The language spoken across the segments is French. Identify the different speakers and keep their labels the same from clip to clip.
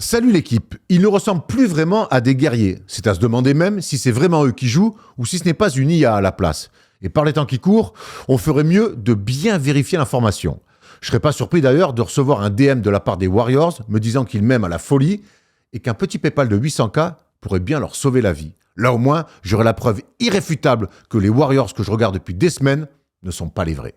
Speaker 1: Salut l'équipe, ils ne ressemblent plus vraiment à des guerriers. C'est à se demander même si c'est vraiment eux qui jouent ou si ce n'est pas une IA à la place. Et par les temps qui courent, on ferait mieux de bien vérifier l'information. Je serais pas surpris d'ailleurs de recevoir un DM de la part des Warriors me disant qu'ils m'aiment à la folie et qu'un petit PayPal de 800K pourrait bien leur sauver la vie. Là au moins, j'aurai la preuve irréfutable que les Warriors que je regarde depuis des semaines ne sont pas les vrais.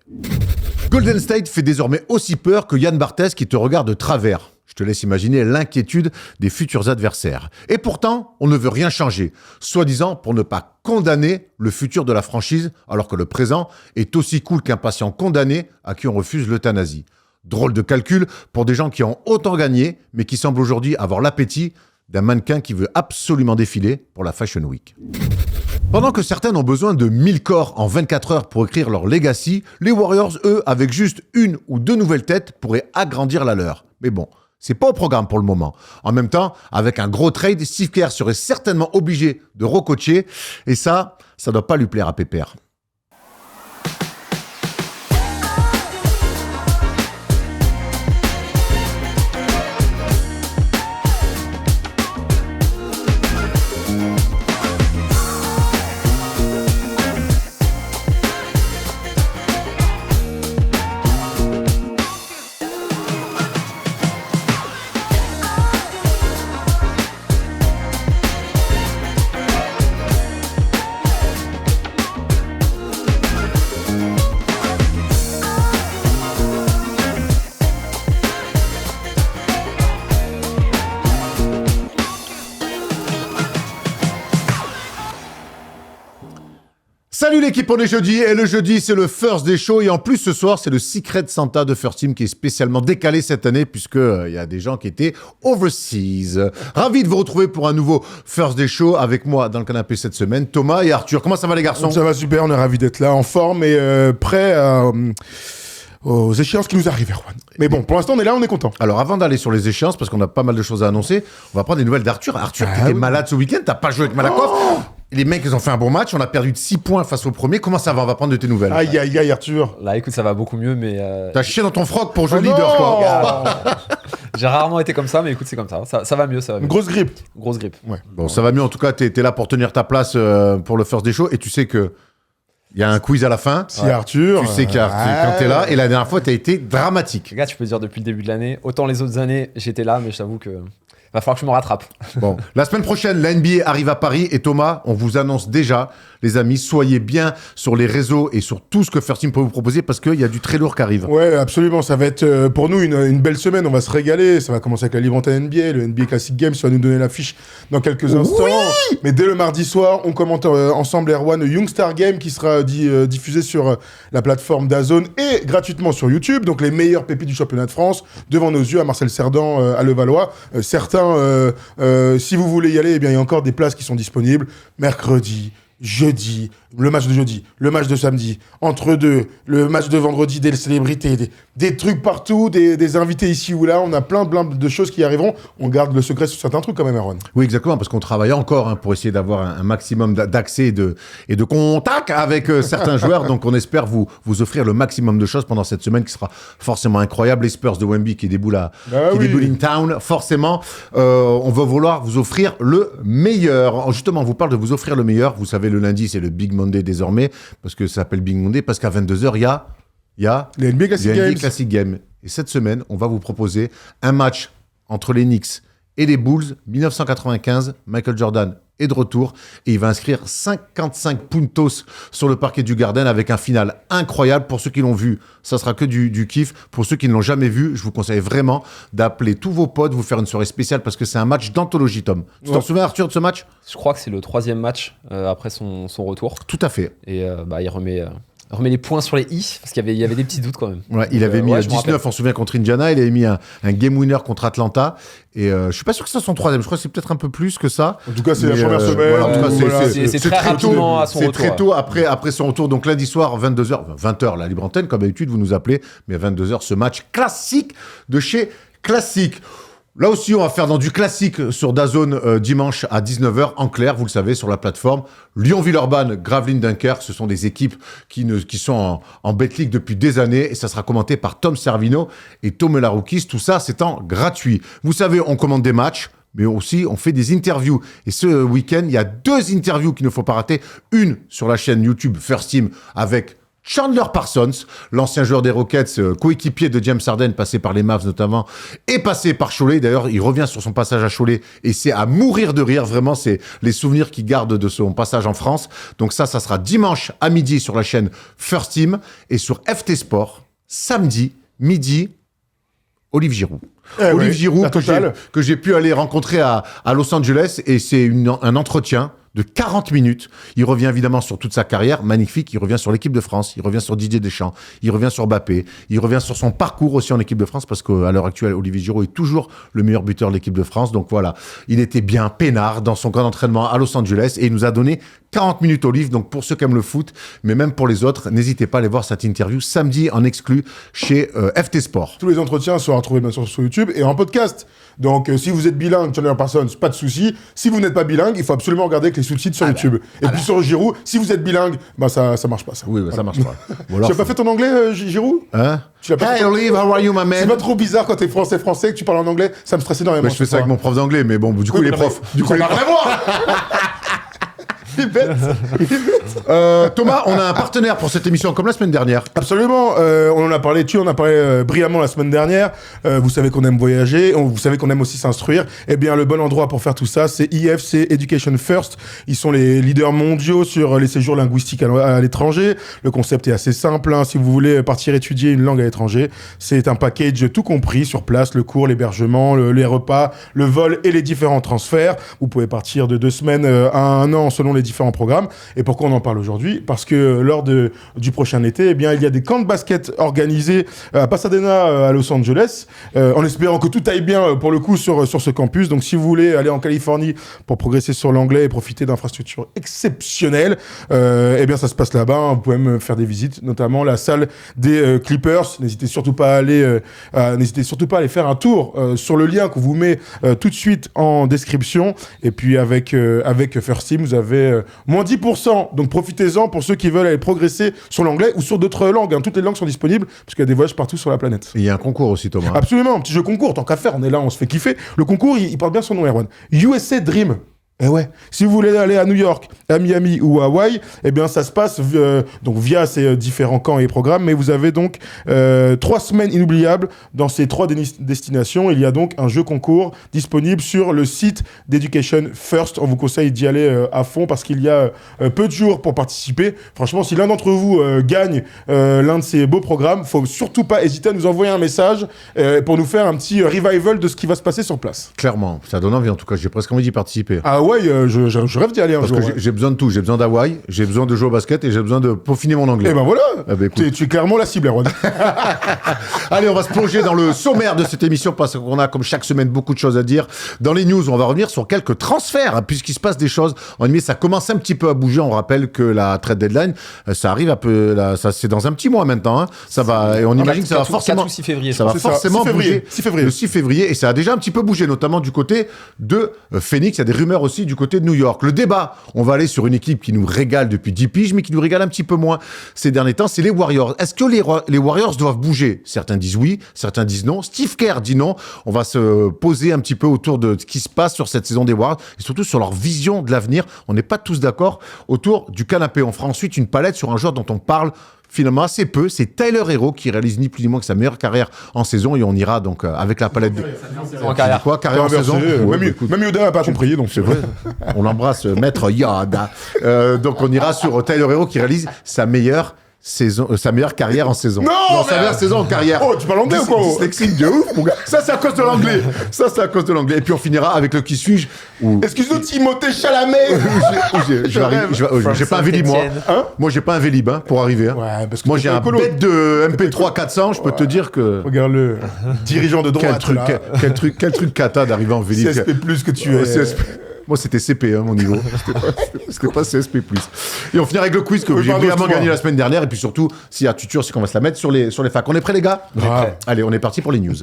Speaker 1: Golden State fait désormais aussi peur que Yann Barthès qui te regarde de travers. Je te laisse imaginer l'inquiétude des futurs adversaires. Et pourtant, on ne veut rien changer, soi-disant pour ne pas condamner le futur de la franchise, alors que le présent est aussi cool qu'un patient condamné à qui on refuse l'euthanasie. Drôle de calcul pour des gens qui ont autant gagné, mais qui semblent aujourd'hui avoir l'appétit d'un mannequin qui veut absolument défiler pour la Fashion Week. Pendant que certains ont besoin de 1000 corps en 24 heures pour écrire leur legacy, les Warriors, eux, avec juste une ou deux nouvelles têtes, pourraient agrandir la leur. Mais bon, c'est pas au programme pour le moment. En même temps, avec un gros trade, Steve Kerr serait certainement obligé de recoacher, et ça doit pas lui plaire à Pépère. Salut l'équipe, on est jeudi, et le jeudi c'est le First Day Show, et en plus ce soir c'est le Secret Santa de First Team qui est spécialement décalé cette année puisque y a des gens qui étaient overseas. Ravi de vous retrouver pour un nouveau First Day Show avec moi dans le canapé cette semaine, Thomas et Arthur. Comment ça va les garçons ?
Speaker 2: Ça va super, on est ravis d'être là, en forme et prêt aux échéances qui nous arrivent, Erwan. Mais bon, pour l'instant on est là, on est content.
Speaker 1: Alors avant d'aller sur les échéances, parce qu'on a pas mal de choses à annoncer, on va prendre des nouvelles d'Arthur. Arthur, t'étais malade ce week-end, t'as pas joué avec Malakoff. Les mecs, ils ont fait un bon match, on a perdu de 6 points face au premier. Comment ça va ? On va prendre de tes nouvelles.
Speaker 2: Aïe, aïe, aïe, Arthur.
Speaker 3: Là, écoute, ça va beaucoup mieux, mais...
Speaker 1: T'as chié dans ton froc pour jouer leader, quoi.
Speaker 3: J'ai rarement été comme ça, mais écoute, c'est comme ça. Ça va mieux, ça va mieux.
Speaker 2: Grosse grippe.
Speaker 3: Grosse grippe.
Speaker 2: Ouais.
Speaker 1: Bon, ça va mieux. En tout cas, t'es là pour tenir ta place pour le First Day Show. Et tu sais que il y a un quiz à la fin.
Speaker 2: Si Arthur.
Speaker 1: Tu sais quand t'es là. Et la dernière fois, t'as été dramatique.
Speaker 3: Les gars, tu peux dire depuis le début de l'année. Autant les autres années, j'étais là, mais je t'avoue que... va falloir que je me rattrape.
Speaker 1: Bon, la semaine prochaine, la NBA arrive à Paris et Thomas, on vous annonce déjà, les amis, soyez bien sur les réseaux et sur tout ce que First Team peut vous proposer parce qu'il y a du très lourd qui arrive.
Speaker 2: Ouais, absolument. Ça va être pour nous une belle semaine. On va se régaler. Ça va commencer avec la Libre Antenne NBA, le NBA Classic Games. Ça va nous donner l'affiche dans quelques instants. Oui, mais dès le mardi soir, on commente ensemble Erwan le Youngstar Game qui sera diffusé sur la plateforme DAZN et gratuitement sur YouTube. Donc les meilleures pépites du championnat de France devant nos yeux à Marcel Cerdan à Levallois. Certains si vous voulez y aller, eh bien, il y a encore des places qui sont disponibles. Mercredi, jeudi, le match de jeudi, le match de samedi, entre deux, le match de vendredi, des célébrités, des trucs partout, des invités ici ou là. On a plein de choses qui arriveront. On garde le secret sur certains trucs quand même, Aaron.
Speaker 1: Oui, exactement, parce qu'on travaille encore pour essayer d'avoir un maximum d'accès et de contact avec certains joueurs. Donc, on espère vous offrir le maximum de choses pendant cette semaine qui sera forcément incroyable. Les Spurs de Wemby qui déboulent in town, forcément. On va vouloir vous offrir le meilleur. Justement, on vous parle de vous offrir le meilleur. Vous savez, le lundi, c'est le Big Monday désormais, parce que ça s'appelle Big Monday, parce qu'à 22h, il y a
Speaker 2: les NBA Classic
Speaker 1: Games. Et cette semaine, on va vous proposer un match entre les Knicks et les Bulls, 1995. Michael Jordan est de retour et il va inscrire 55 puntos sur le parquet du Garden avec un final incroyable. Pour ceux qui l'ont vu, ça sera que du kiff. Pour ceux qui ne l'ont jamais vu, je vous conseille vraiment d'appeler tous vos potes, vous faire une soirée spéciale parce que c'est un match d'anthologie, Tom. Tu t'en souviens, Arthur, de ce match ?
Speaker 3: Je crois que c'est le 3e match après son retour.
Speaker 1: Tout à fait.
Speaker 3: Et il remet les points sur les i parce qu'il y avait des petits doutes quand même.
Speaker 1: Ouais, il avait mis 19, on se souvient, contre Indiana. Il avait mis un game winner contre Atlanta. Et je suis pas sûr que c'est son 3e. Je crois que c'est peut-être un peu plus que ça.
Speaker 2: En tout cas, c'est la première semaine.
Speaker 1: Voilà, en tout cas,
Speaker 3: c'est très rapidement à son retour.
Speaker 1: C'est très tôt après son retour. Donc lundi soir, 22h, 20h, la libre antenne, comme d'habitude, vous nous appelez. Mais à 22h, ce match classique de chez Classique. Là aussi, on va faire dans du classique sur DAZN dimanche à 19h en clair, vous le savez, sur la plateforme. Lyon-Villeurbanne, Gravelines, Dunkerque, ce sont des équipes qui sont en Bet-League depuis des années et ça sera commenté par Tom Servino et Tom Laroukis. Tout ça, c'est en gratuit. Vous savez, on commande des matchs, mais aussi on fait des interviews. Et ce week-end, il y a 2 interviews qu'il ne faut pas rater. Une sur la chaîne YouTube First Team avec Chandler Parsons, l'ancien joueur des Rockets, coéquipier de James Harden, passé par les Mavs notamment, et passé par Cholet. D'ailleurs, il revient sur son passage à Cholet et c'est à mourir de rire. Vraiment, c'est les souvenirs qu'il garde de son passage en France. Donc ça sera dimanche à midi sur la chaîne First Team et sur FT Sport, samedi midi, Olive Giroud. Olive Giroud que j'ai pu aller rencontrer à Los Angeles et c'est un entretien de 40 minutes. Il revient évidemment sur toute sa carrière, magnifique. Il revient sur l'équipe de France, il revient sur Didier Deschamps, il revient sur Mbappé, il revient sur son parcours aussi en équipe de France parce qu'à l'heure actuelle, Olivier Giroud est toujours le meilleur buteur de l'équipe de France. Donc voilà, il était bien peinard dans son camp d'entraînement à Los Angeles et il nous a donné 40 minutes Olive. Donc pour ceux qui aiment le foot, mais même pour les autres, n'hésitez pas à aller voir cette interview samedi en exclu chez FT Sport.
Speaker 2: Tous les entretiens seront retrouvés bien sûr sur YouTube et en podcast. Donc si vous êtes bilingue, Chandler Parsons, pas de souci. Si vous n'êtes pas bilingue, il faut absolument regarder avec les sous-titres sur YouTube. Et puis sur Giroud, si vous êtes bilingue, bah ça marche pas ça.
Speaker 1: Oui, bah, ça marche pas.
Speaker 2: Tu n'as pas fait ton anglais, Giroud?
Speaker 1: Hein?
Speaker 2: Tu l'as pas
Speaker 1: Hey Olive, how are you my man?
Speaker 2: C'est pas trop bizarre quand t'es français que tu parles en anglais? Ça me stresse énormément.
Speaker 1: Bah, je fais ça avec mon prof d'anglais, mais bon, du coup, il est prof. Du coup,
Speaker 2: ça n'a rien à voir.
Speaker 1: Thomas, on a un partenaire pour cette émission comme la semaine dernière.
Speaker 2: Absolument, on en a parlé, brillamment la semaine dernière. Vous savez qu'on aime voyager, vous savez qu'on aime aussi s'instruire. Eh bien, le bon endroit pour faire tout ça, c'est IFC Education First. Ils sont les leaders mondiaux sur les séjours linguistiques à l'étranger. Le concept est assez simple. Hein. Si vous voulez partir étudier une langue à l'étranger, c'est un package tout compris sur place, le cours, l'hébergement, les repas, le vol et les différents transferts. Vous pouvez partir de 2 semaines à 1 an selon les différents programmes. Et pourquoi on en parle aujourd'hui? Parce que lors du prochain été, eh bien, il y a des camps de basket organisés à Pasadena, à Los Angeles, en espérant que tout aille bien pour le coup sur ce campus. Donc si vous voulez aller en Californie pour progresser sur l'anglais et profiter d'infrastructures exceptionnelles, eh bien ça se passe là-bas. Vous pouvez même faire des visites, notamment la salle des Clippers. N'hésitez surtout pas à aller faire un tour sur le lien qu'on vous met tout de suite en description. Et puis avec First Team, vous avez moins 10%, donc profitez-en pour ceux qui veulent aller progresser sur l'anglais ou sur d'autres langues. Hein. Toutes les langues sont disponibles parce qu'il y a des voyages partout sur la planète.
Speaker 1: Il y a un concours aussi, Thomas.
Speaker 2: Absolument, un petit jeu concours, tant qu'à faire, on est là, on se fait kiffer. Le concours, il porte bien son nom, Erwan. USA Dream. Eh ouais, si vous voulez aller à New York, à Miami ou à Hawaï, eh bien ça se passe donc via ces différents camps et programmes, mais vous avez donc 3 semaines inoubliables dans ces 3 destinations. Il y a donc un jeu concours disponible sur le site d'Education First. On vous conseille d'y aller à fond parce qu'il y a peu de jours pour participer. Franchement, si l'un d'entre vous gagne l'un de ces beaux programmes, faut surtout pas hésiter à nous envoyer un message pour nous faire un petit revival de ce qui va se passer sur place.
Speaker 1: Clairement, ça donne envie en tout cas, j'ai presque envie d'y participer.
Speaker 2: Ah ouais, je rêve d'y aller un jour.
Speaker 1: Parce que j'ai besoin de tout. J'ai besoin d'Hawaï, j'ai besoin de jouer au basket et j'ai besoin de peaufiner mon anglais.
Speaker 2: Et ben voilà,
Speaker 1: écoute.
Speaker 2: tu es clairement la cible, Erwan.
Speaker 1: Allez, on va se plonger dans le sommaire de cette émission parce qu'on a, comme chaque semaine, beaucoup de choses à dire. Dans les news, on va revenir sur quelques transferts, hein, puisqu'il se passe des choses. En NBA, ça commence un petit peu à bouger. On rappelle que la trade deadline, ça arrive un peu, ça c'est dans un petit mois maintenant. Hein. Ça va, et on imagine que ça va forcément.
Speaker 3: 4 ou 6 février.
Speaker 1: Ça va forcément bouger.
Speaker 2: 6 février.
Speaker 1: Le 6 février, et ça a déjà un petit peu bougé, notamment du côté de Phoenix. Il y a des rumeurs aussi du côté de New York. Le débat, on va aller sur une équipe qui nous régale depuis 10 piges, mais qui nous régale un petit peu moins ces derniers temps, c'est les Warriors. Est-ce que les Warriors doivent bouger? Certains disent oui, certains disent non. Steve Kerr dit non. On va se poser un petit peu autour de ce qui se passe sur cette saison des Warriors et surtout sur leur vision de l'avenir. On n'est pas tous d'accord autour du canapé. On fera ensuite une palette sur un joueur dont on parle finalement assez peu, c'est Tyler Hero qui réalise ni plus ni moins que sa meilleure carrière en saison et on ira donc avec la palette
Speaker 3: en carrière.
Speaker 1: Quoi, carrière en saison.
Speaker 2: Même Yoda n'a pas compris, donc
Speaker 1: c'est vrai. On embrasse Maître Yoda. Donc on ira sur Tyler Hero qui réalise sa meilleure carrière en saison.
Speaker 2: Non,
Speaker 1: sa meilleure saison en carrière.
Speaker 2: Oh, tu parles anglais ou quoi?
Speaker 1: Dyslexique de ouf, mon gars. Ça, c'est à cause de l'anglais. Et puis, on finira avec le qui suis-je.
Speaker 2: Excuse-nous, Timothée Chalamet.
Speaker 1: J'ai pas un Vélib, moi.
Speaker 2: Hein?
Speaker 1: Moi, j'ai pas un Vélib, hein, pour arriver. Hein.
Speaker 2: Ouais, parce que
Speaker 1: moi, j'ai un bête de MP3 400, je peux te dire que...
Speaker 2: Regarde-le. Dirigeant de droite,
Speaker 1: quel truc cata d'arriver en Vélib.
Speaker 2: CSP+, que tu es.
Speaker 1: Moi, c'était CP, hein, mon niveau. C'était pas CSP+. Et on finira avec le quiz que j'ai brillamment gagné la semaine dernière. Et puis surtout, s'il y a tuture, c'est qu'on va se la mettre sur les facs. On est prêts, les gars?
Speaker 2: Allez,
Speaker 1: on est parti pour les news.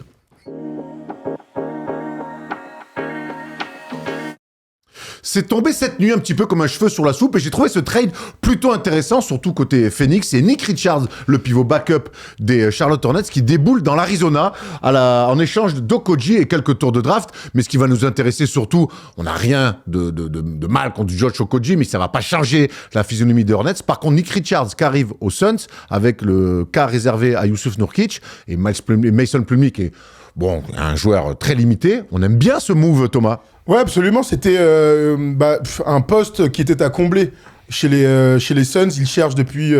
Speaker 1: c'est tombé cette nuit un petit peu comme un cheveu sur la soupe et j'ai trouvé ce trade plutôt intéressant, surtout côté Phoenix. C'est Nick Richards, le pivot backup des Charlotte Hornets, qui déboule dans l'Arizona en échange d'Okogie et quelques tours de draft. Mais ce qui va nous intéresser surtout, on n'a rien de mal contre Josh Okogie, mais ça va pas changer la physionomie des Hornets. Par contre, Nick Richards qui arrive aux Suns avec le cas réservé à Yusuf Nurkic et Mason Plumlee qui est un joueur très limité. On aime bien ce move, Thomas.
Speaker 2: Ouais, absolument. C'était un poste qui était à combler. Chez les Suns, ils cherchent depuis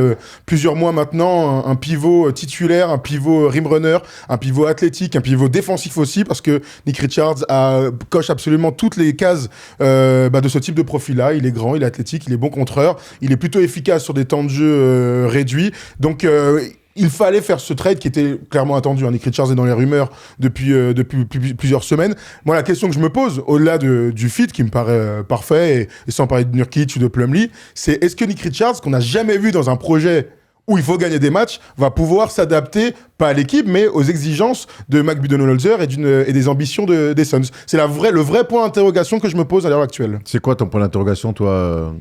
Speaker 2: plusieurs mois maintenant un pivot titulaire, un pivot rim runner, un pivot athlétique, un pivot défensif aussi, parce que Nick Richards coche absolument toutes les cases de ce type de profil-là. Il est grand, il est athlétique, il est bon contreur, il est plutôt efficace sur des temps de jeu réduits. Donc il fallait faire ce trade qui était clairement attendu. Nick Richards est dans les rumeurs depuis plusieurs semaines. Moi, la question que je me pose, au-delà du fit qui me paraît parfait, et sans parler de Nurkic ou de Plumlee, c'est est-ce que Nick Richards, qu'on n'a jamais vu dans un projet où il faut gagner des matchs, va pouvoir s'adapter, pas à l'équipe, mais aux exigences de Mike Budenholzer et des ambitions des Suns. C'est le vrai point d'interrogation que je me pose à l'heure actuelle.
Speaker 1: C'est quoi ton point d'interrogation, toi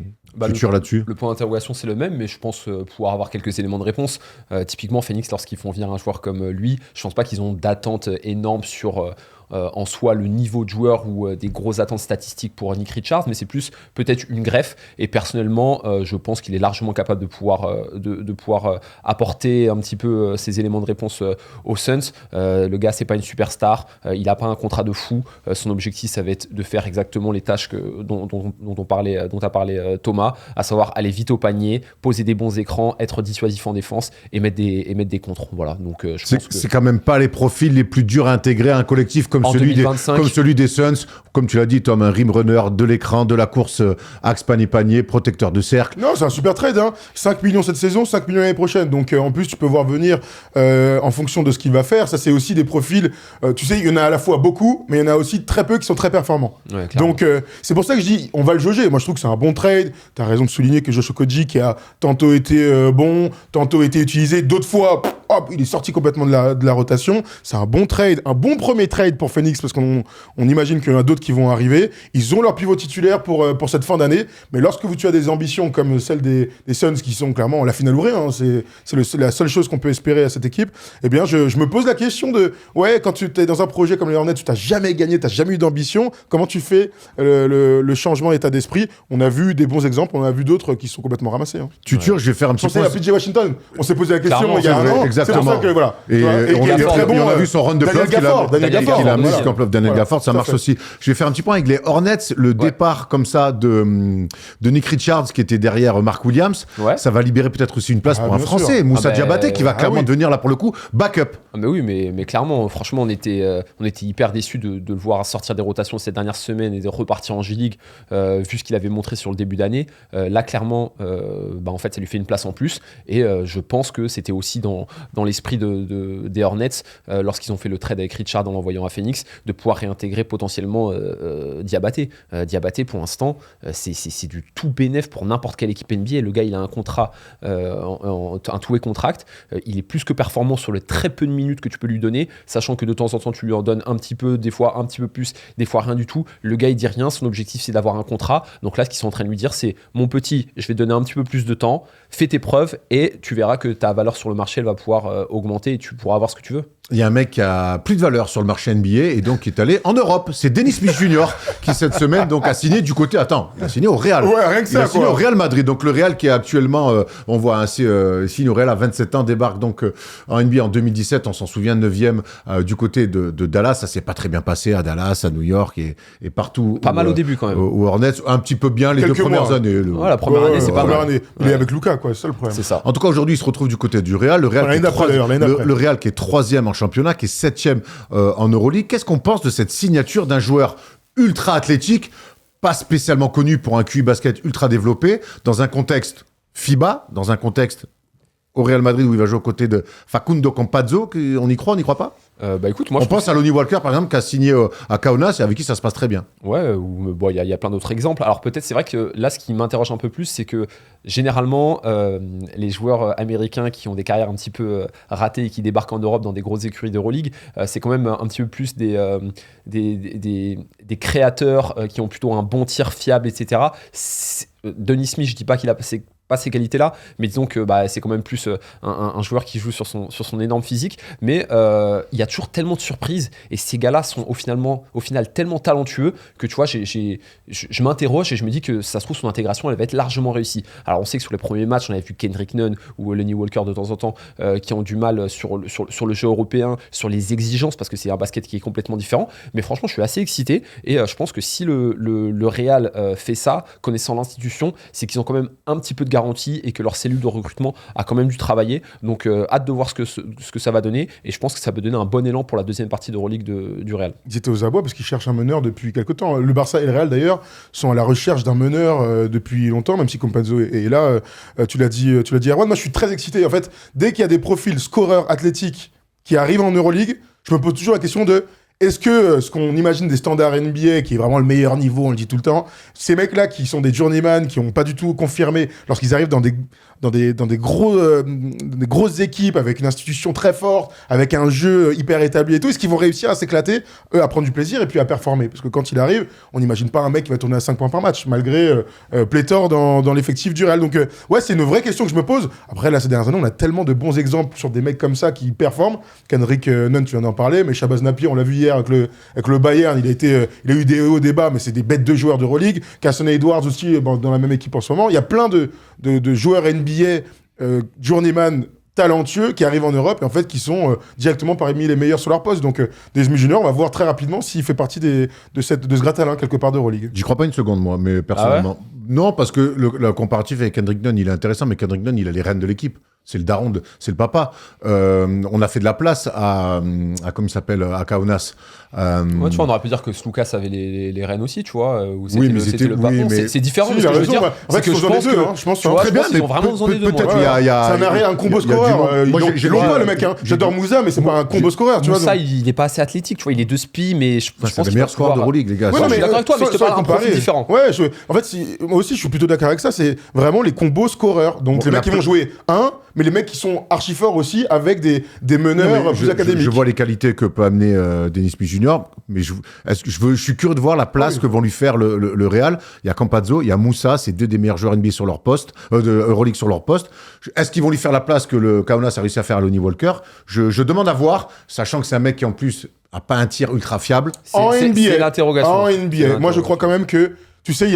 Speaker 1: futur là-dessus?
Speaker 3: Le point d'interrogation, c'est le même, mais je pense pouvoir avoir quelques éléments de réponse. Typiquement, Phoenix, lorsqu'ils font venir un joueur comme lui, je pense pas qu'ils ont d'attente énorme sur en soi le niveau de joueur ou des grosses attentes statistiques pour Nick Richards, mais c'est plus peut-être une greffe. Et personnellement, je pense qu'il est largement capable de pouvoir apporter un petit peu ces éléments de réponse aux Suns. Le gars, c'est pas une superstar, il a pas un contrat de fou. Son objectif, ça va être de faire exactement les tâches dont a parlé Thomas, à savoir aller vite au panier, poser des bons écrans, être dissuasif en défense et mettre des contres. Voilà. Donc, je pense que
Speaker 1: c'est quand même pas les profils les plus durs à intégrer à un collectif comme celui des Suns, comme tu l'as dit, Tom, un rim runner, de l'écran, de la course, axe panier, protecteur de cercle.
Speaker 2: Non, c'est un super trade. 5 millions cette saison, 5 millions l'année prochaine. Donc en plus, tu peux voir venir en fonction de ce qu'il va faire. Ça, c'est aussi des profils. Tu sais, il y en a à la fois beaucoup, mais il y en a aussi très peu qui sont très performants.
Speaker 3: Ouais,
Speaker 2: donc c'est pour ça que je dis, on va le jauger. Moi, je trouve que c'est un bon trade. Tu as raison de souligner que Josh Okogie, qui a tantôt été bon, tantôt été utilisé, d'autres fois, il est sorti complètement de la rotation. C'est un bon trade, un bon premier trade pour Phoenix, parce qu'on imagine qu'il y en a d'autres qui vont arriver. Ils ont leur pivot titulaire pour cette fin d'année, mais lorsque tu as des ambitions comme celles des Suns, qui sont clairement la finale ou rien, c'est la seule chose qu'on peut espérer à cette équipe, eh bien je me pose la question de, quand tu es dans un projet comme les Hornets, tu n'as jamais gagné, tu n'as jamais eu d'ambition, comment tu fais le changement d'état d'esprit? On a vu des bons exemples, on a vu d'autres qui sont complètement ramassés.
Speaker 1: Tutur, je vais faire un petit
Speaker 2: point. PJ Washington, on s'est posé la question il y a un an.
Speaker 1: Exactement.
Speaker 2: C'est pour ça que voilà.
Speaker 1: Et on a vu son run de playoff qu'il a amené jusqu'en playoff. Daniel Gafford, ça marche aussi. Je vais faire un petit point avec les Hornets. Le départ comme ça de Nick Richards, qui était derrière Mark Williams, ça va libérer peut-être aussi une place pour un Français, Moussa Diabaté, qui va clairement devenir là pour le coup backup.
Speaker 3: Mais clairement, franchement, on était hyper déçus de le voir sortir des rotations ces dernières semaines et de repartir en G-League, vu ce qu'il avait montré sur le début d'année. Là, clairement, en fait, ça lui fait une place en plus. Et je pense que c'était aussi dans l'esprit des Hornets, lorsqu'ils ont fait le trade avec Richard en l'envoyant à Phoenix, de pouvoir réintégrer potentiellement Diabaté. Diabaté, pour l'instant, c'est du tout bénéf pour n'importe quelle équipe NBA. Le gars, il a un contrat, un two-way contract. Il est plus que performant sur le très peu de minutes que tu peux lui donner, sachant que de temps en temps, tu lui en donnes un petit peu, des fois un petit peu plus, des fois rien du tout. Le gars, il dit rien. Son objectif, c'est d'avoir un contrat. Donc là, ce qu'ils sont en train de lui dire, c'est: mon petit, je vais te donner un petit peu plus de temps, fais tes preuves et tu verras que ta valeur sur le marché, elle va pouvoir augmenter et tu pourras avoir ce que tu veux.
Speaker 1: Il y a un mec qui a plus de valeur sur le marché NBA et donc qui est allé en Europe. C'est Dennis Smith Jr. qui cette semaine donc a signé du côté. Il a signé au Real.
Speaker 2: Ouais, rien que ça.
Speaker 1: Il a signé au Real Madrid. Donc le Real qui est actuellement, on voit ainsi, signe au Real à 27 ans, débarque donc en NBA en 2017. On s'en souvient, 9e du côté de Dallas. Ça s'est pas très bien passé à Dallas, à New York et partout.
Speaker 3: Pas mal au début quand même.
Speaker 1: Aux Hornets, un petit peu bien les 2 premières années.
Speaker 3: La première année, c'est pas mal.
Speaker 2: Il est avec Luka, quoi. C'est ça le problème.
Speaker 3: C'est ça.
Speaker 1: En tout cas, aujourd'hui, il se retrouve du côté du Real. Le Real qui est 3e en championnat, qui est 7e en Euroleague. Qu'est-ce qu'on pense de cette signature d'un joueur ultra athlétique, pas spécialement connu pour un QI basket ultra développé, dans un contexte FIBA, dans un contexte au Real Madrid où il va jouer aux côtés de Facundo Campazzo. On y croit pas?
Speaker 3: Écoute, moi
Speaker 1: on pense à Lonnie Walker par exemple qui a signé à Kaunas et avec qui ça se passe très bien.
Speaker 3: Ouais, il y a plein d'autres exemples. Alors peut-être c'est vrai que là ce qui m'interroge un peu plus c'est que généralement les joueurs américains qui ont des carrières un petit peu ratées et qui débarquent en Europe dans des grosses écuries d'Euroleague, c'est quand même un petit peu plus des créateurs qui ont plutôt un bon tir fiable, etc. Denis Smith, je dis pas qu'il a passé pas ces qualités-là, mais disons que c'est quand même plus un joueur qui joue sur son énorme physique, mais il y a toujours tellement de surprises, et ces gars-là sont au final tellement talentueux que tu vois, je m'interroge et je me dis que ça se trouve son intégration elle va être largement réussie. Alors on sait que sur les premiers matchs, on avait vu Kendrick Nunn ou Lonnie Walker de temps en temps qui ont du mal sur le jeu européen, sur les exigences, parce que c'est un basket qui est complètement différent, mais franchement je suis assez excité, et je pense que si le Real fait ça, connaissant l'institution, c'est qu'ils ont quand même un petit peu de garantie et que leur cellule de recrutement a quand même dû travailler. Donc hâte de voir ce que ça va donner, et je pense que ça peut donner un bon élan pour la deuxième partie d'Euroleague du Real.
Speaker 2: Ils étaient aux abois parce qu'ils cherchent un meneur depuis quelques temps. Le Barça et le Real d'ailleurs sont à la recherche d'un meneur depuis longtemps, même si Campazzo est là. Tu l'as dit Erwan, moi je suis très excité. En fait, dès qu'il y a des profils scoreurs athlétiques qui arrivent en Euroleague, je me pose toujours la question de est-ce que ce qu'on imagine des standards NBA, qui est vraiment le meilleur niveau, on le dit tout le temps, ces mecs-là qui sont des journeyman, qui n'ont pas du tout confirmé, lorsqu'ils arrivent dans des grosses équipes, avec une institution très forte, avec un jeu hyper établi et tout, est-ce qu'ils vont réussir à s'éclater, eux, à prendre du plaisir et puis à performer? Parce que quand il arrive, on n'imagine pas un mec qui va tourner à 5 points par match, malgré pléthore dans l'effectif du Real. Donc ouais, c'est une vraie question que je me pose. Après, là, ces dernières années, on a tellement de bons exemples sur des mecs comme ça qui performent. Kendrick Nunn, tu viens d'en parler, mais Shabazz Napier, on l'a vu hier avec le Bayern, il a eu des hauts débats, mais c'est des bêtes de joueurs d'Euroleague. Casson Edwards aussi, dans la même équipe en ce moment. Il y a plein de joueurs NBA journeyman talentueux qui arrivent en Europe et en fait qui sont directement parmi les meilleurs sur leur poste. Donc Desmond Junior, on va voir très rapidement s'il fait partie de ce gratin-là quelque part d'Euroleague.
Speaker 1: J'y crois pas une seconde moi, mais personnellement.
Speaker 3: Ah ouais,
Speaker 1: non, parce que le comparatif avec Kendrick Nunn, il est intéressant, mais Kendrick Nunn, il a les rênes de l'équipe. C'est le daron, c'est le papa. On a fait de la place à comment il s'appelle, à Kaunas.
Speaker 3: Ouais, tu vois, on aurait pu dire que Slukas avait les rênes aussi, tu vois, où
Speaker 1: oui, mais
Speaker 3: c'était le patron.
Speaker 1: mais...
Speaker 3: C'est différent,
Speaker 2: si,
Speaker 3: mais ce que je veux dire,
Speaker 2: c'est que je pense que je pense
Speaker 1: très bien, mais
Speaker 3: ils ont vraiment besoin des deux.
Speaker 1: Peut-être
Speaker 2: il y a un combo scoreur. Moi, j'ai pas le mec. J'adore Moussa, mais c'est pas un combo scoreur, tu vois.
Speaker 3: Moussa, il est pas assez athlétique, tu vois, il est 2 spi, mais je pense
Speaker 1: c'est le meilleur scoreur de Euroleague, les gars.
Speaker 3: Je suis d'accord avec toi, mais je te parle d'un profil différent.
Speaker 2: Ouais, en fait, moi aussi, je suis plutôt d'accord avec ça. C'est vraiment les combos scoreurs. Donc les mecs qui vont jouer mais les mecs qui sont archi forts aussi avec des meneurs plus académiques.
Speaker 1: Je vois les qualités que peut amener Dennis Smith Jr., mais je suis curieux de voir la place que vont lui faire le Real. Il y a Campazzo, il y a Moussa, c'est 2 des meilleurs joueurs NBA sur leur poste, de Euroleague sur leur poste. Est-ce qu'ils vont lui faire la place que le Kaunas a réussi à faire à Lonnie Walker? Je demande à voir, sachant que c'est un mec qui en plus a pas un tir ultra fiable.
Speaker 3: C'est l'interrogation.
Speaker 2: En NBA, moi je crois quand même que tu sais,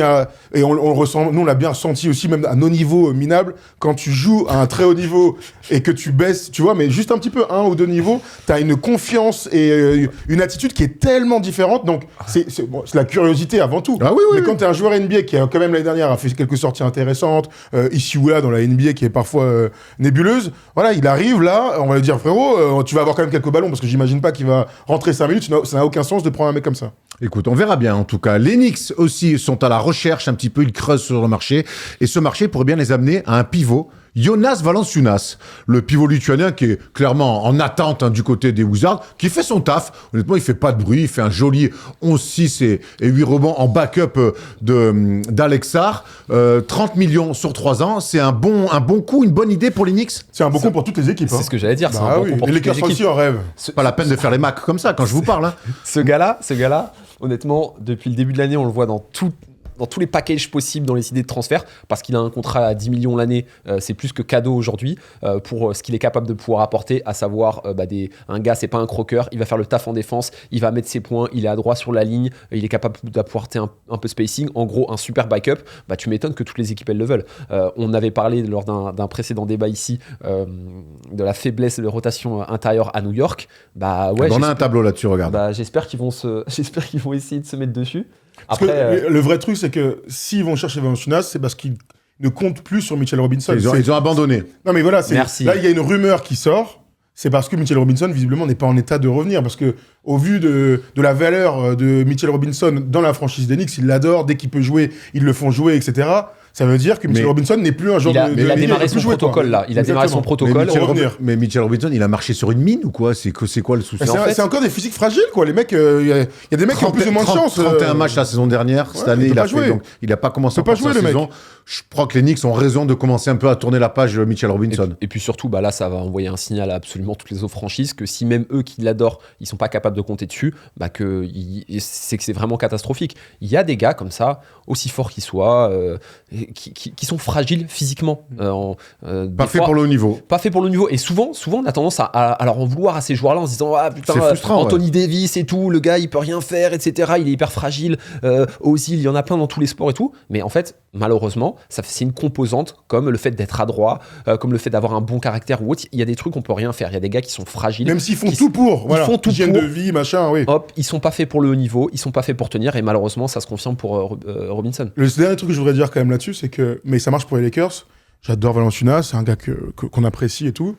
Speaker 2: et on le ressent, nous on l'a bien senti aussi, même à nos niveaux minables, quand tu joues à un très haut niveau et que tu baisses, tu vois, mais juste un petit peu, 1 ou 2 niveaux, t'as une confiance et une attitude qui est tellement différente. Donc, c'est la curiosité avant tout.
Speaker 1: Ah oui,
Speaker 2: mais quand t'es un joueur NBA qui, quand même l'année dernière, a fait quelques sorties intéressantes, ici ou là, dans la NBA qui est parfois nébuleuse, voilà, il arrive là, on va lui dire, frérot, tu vas avoir quand même quelques ballons, parce que j'imagine pas qu'il va rentrer 5 minutes, ça n'a aucun sens de prendre un mec comme ça.
Speaker 1: Écoute, on verra bien en tout cas. Les Knicks aussi sont à la recherche un petit peu, ils creusent sur le marché. Et ce marché pourrait bien les amener à un pivot, Jonas Valanciunas, le pivot lituanien qui est clairement en attente du côté des Wizards, qui fait son taf. Honnêtement, il fait pas de bruit, il fait un joli 11-6 et 8 rebonds en backup d'Alexar. 30 millions sur 3 ans, c'est un bon coup, une bonne idée pour les Knicks.
Speaker 2: C'est un bon coup pour toutes les équipes.
Speaker 3: C'est ce que j'allais dire.
Speaker 2: C'est un bon coup pour toutes les équipes. Et les Lakers aussi en rêve.
Speaker 1: C'est pas la peine de faire les Macs comme ça quand je vous parle.
Speaker 3: Ce gars-là, honnêtement, depuis le début de l'année, on le voit dans tous les packages possibles dans les idées de transfert, parce qu'il a un contrat à 10 millions l'année, c'est plus que cadeau aujourd'hui pour ce qu'il est capable de pouvoir apporter, à savoir un gars, c'est pas un croqueur, il va faire le taf en défense, il va mettre ses points, il est adroit sur la ligne, il est capable d'apporter un peu spacing, en gros un super backup. Tu m'étonnes que toutes les équipes elles le veulent. On avait parlé lors d'un précédent débat ici de la faiblesse de rotation intérieure à New York. On
Speaker 1: a un tableau là-dessus, regarde.
Speaker 3: J'espère qu'ils vont essayer de se mettre dessus.
Speaker 2: Après, le vrai truc, c'est que s'ils vont chercher Valanciunas, c'est parce qu'ils ne comptent plus sur Mitchell Robinson.
Speaker 1: Ils ont abandonné.
Speaker 2: Non, mais voilà,
Speaker 3: Merci.
Speaker 2: Là, il y a une rumeur qui sort. C'est parce que Mitchell Robinson, visiblement, n'est pas en état de revenir. Parce que, au vu de la valeur de Mitchell Robinson dans la franchise des Knicks, ils l'adorent. Dès qu'il peut jouer, ils le font jouer, etc. Ça veut dire que Mitchell
Speaker 1: Mais-
Speaker 2: Robinson n'est plus un joueur
Speaker 3: Il a,
Speaker 2: de
Speaker 3: il a
Speaker 2: NBA,
Speaker 3: démarré
Speaker 2: peut
Speaker 3: son
Speaker 2: plus jouer, quoi.
Speaker 3: protocole là. Il a démarré son
Speaker 2: Exactement.
Speaker 3: protocole.
Speaker 2: Mais
Speaker 1: Mitchell Robinson, il a marché sur une mine ou quoi? C'est quoi le souci?
Speaker 2: Mais
Speaker 3: en
Speaker 2: c'est
Speaker 3: fait-
Speaker 2: c'est encore des physiques fragiles, quoi. Les mecs, il y a des mecs qui ont plus ou moins de chance.
Speaker 1: 31 matchs la saison dernière. Cette
Speaker 2: ouais,
Speaker 1: année,
Speaker 2: il peut
Speaker 1: il a
Speaker 2: pas
Speaker 1: fait.
Speaker 2: jouer.
Speaker 1: Donc, il n'a pas commencé
Speaker 2: Il peut
Speaker 1: encore
Speaker 2: pas jouer,
Speaker 1: sa
Speaker 2: le mec.
Speaker 1: saison. Je crois que les Knicks ont raison de commencer un peu à tourner la page Mitchell Robinson.
Speaker 3: Et puis surtout, bah là, ça va envoyer un signal à absolument toutes les autres franchises que si même eux qui l'adorent, ils sont pas capables de compter dessus, bah c'est que c'est vraiment catastrophique. Il y a des gars comme ça, aussi forts qu'ils soient, qui sont fragiles physiquement.
Speaker 1: Pas fait pour le haut niveau.
Speaker 3: Pas fait pour le niveau. Et souvent, on a tendance à leur en vouloir à ces joueurs-là en se disant ah putain,
Speaker 1: C'est frustrant,
Speaker 3: Anthony Davis et tout, le gars il peut rien faire, etc. Il est hyper fragile. Ozil, il y en a plein dans tous les sports et tout. Mais en fait, malheureusement, c'est une composante comme le fait d'être adroit, comme le fait d'avoir un bon caractère ou autre. Il y a des trucs qu'on peut rien faire. Il y a des gars qui sont fragiles.
Speaker 2: Même s'ils font
Speaker 3: qui-
Speaker 2: tout pour.
Speaker 3: ils
Speaker 2: Voilà.
Speaker 3: font tout
Speaker 2: Hygiène
Speaker 3: pour.
Speaker 2: de vie, machin, oui.
Speaker 3: Hop, ils sont pas faits pour le haut niveau, ils sont pas faits pour tenir. Et malheureusement, ça se confirme pour Robinson.
Speaker 2: Le dernier truc que je voudrais dire quand même là-dessus, c'est que, mais ça marche pour les Lakers. J'adore Valanciunas, c'est un gars qu'on apprécie et tout.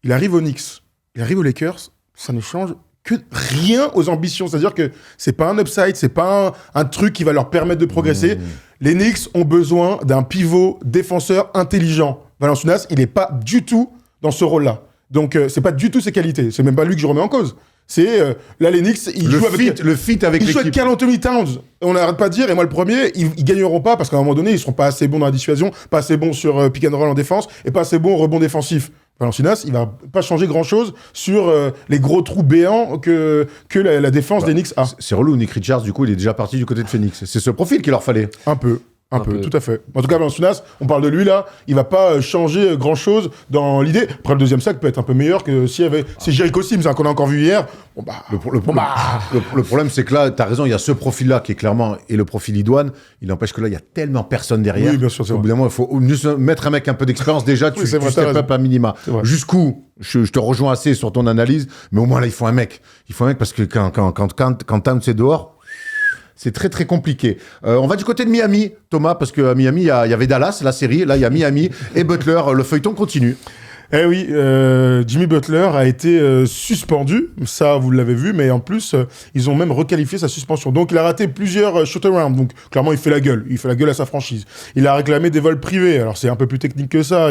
Speaker 2: Il arrive aux Knicks, il arrive aux Lakers, ça ne change que rien aux ambitions. C'est-à-dire que c'est pas un upside, c'est pas un truc qui va leur permettre de progresser. Les Knicks ont besoin d'un pivot défenseur intelligent. Valanciunas, il est pas du tout dans ce rôle-là. Donc c'est pas du tout ses qualités. C'est même pas lui que je remets en cause. C'est là les Knicks, ils jouent avec
Speaker 1: Le fit avec
Speaker 2: ils jouent avec
Speaker 1: l'équipe.
Speaker 2: Karl Anthony Towns. On n'arrête pas de dire, et moi le premier, ils gagneront pas parce qu'à un moment donné, ils seront pas assez bons dans la dissuasion, pas assez bons sur pick and roll en défense, et pas assez bons au rebond défensif. Valanciunas, il va pas changer grand chose sur les gros trous béants que la défense des Knicks a.
Speaker 1: C'est relou, Nick Richards, du coup, il est déjà parti du côté de Phoenix. C'est ce profil qu'il leur fallait.
Speaker 2: Un peu,
Speaker 3: Un peu.
Speaker 2: tout à fait. En tout cas, Valanciunas, on parle de lui là, il va pas changer grand chose dans l'idée. Après, le deuxième sac peut être un peu meilleur que s'il y avait. C'est Jericho Sims hein, qu'on a encore vu hier. Bon bah.
Speaker 1: Le problème, c'est que là, tu as raison, il y a ce profil-là qui est clairement. Et le profil idoine, il n'empêche que là, il y a tellement personne derrière.
Speaker 2: Oui, bien sûr, c'est
Speaker 1: Au
Speaker 2: vrai.
Speaker 1: bout d'un moment, il faut juste mettre un mec un peu d'expérience. Déjà, tu
Speaker 2: Oui, c'est vrai,
Speaker 1: step
Speaker 2: t'as raison.
Speaker 1: up à minima.
Speaker 2: C'est vrai.
Speaker 1: Jusqu'où je te rejoins assez sur ton analyse, mais au moins là, il faut un mec. Il faut un mec parce que quand Towns est dehors, c'est très très compliqué. On va du côté de Miami, Thomas, parce que à Miami, il y avait Dallas, la série. Là, il y a Miami et Butler. Le feuilleton continue.
Speaker 2: Eh oui, Jimmy Butler a été suspendu, ça vous l'avez vu, mais en plus, ils ont même requalifié sa suspension. Donc il a raté plusieurs shoot-arounds, donc clairement il fait la gueule à sa franchise. Il a réclamé des vols privés, alors c'est un peu plus technique que ça.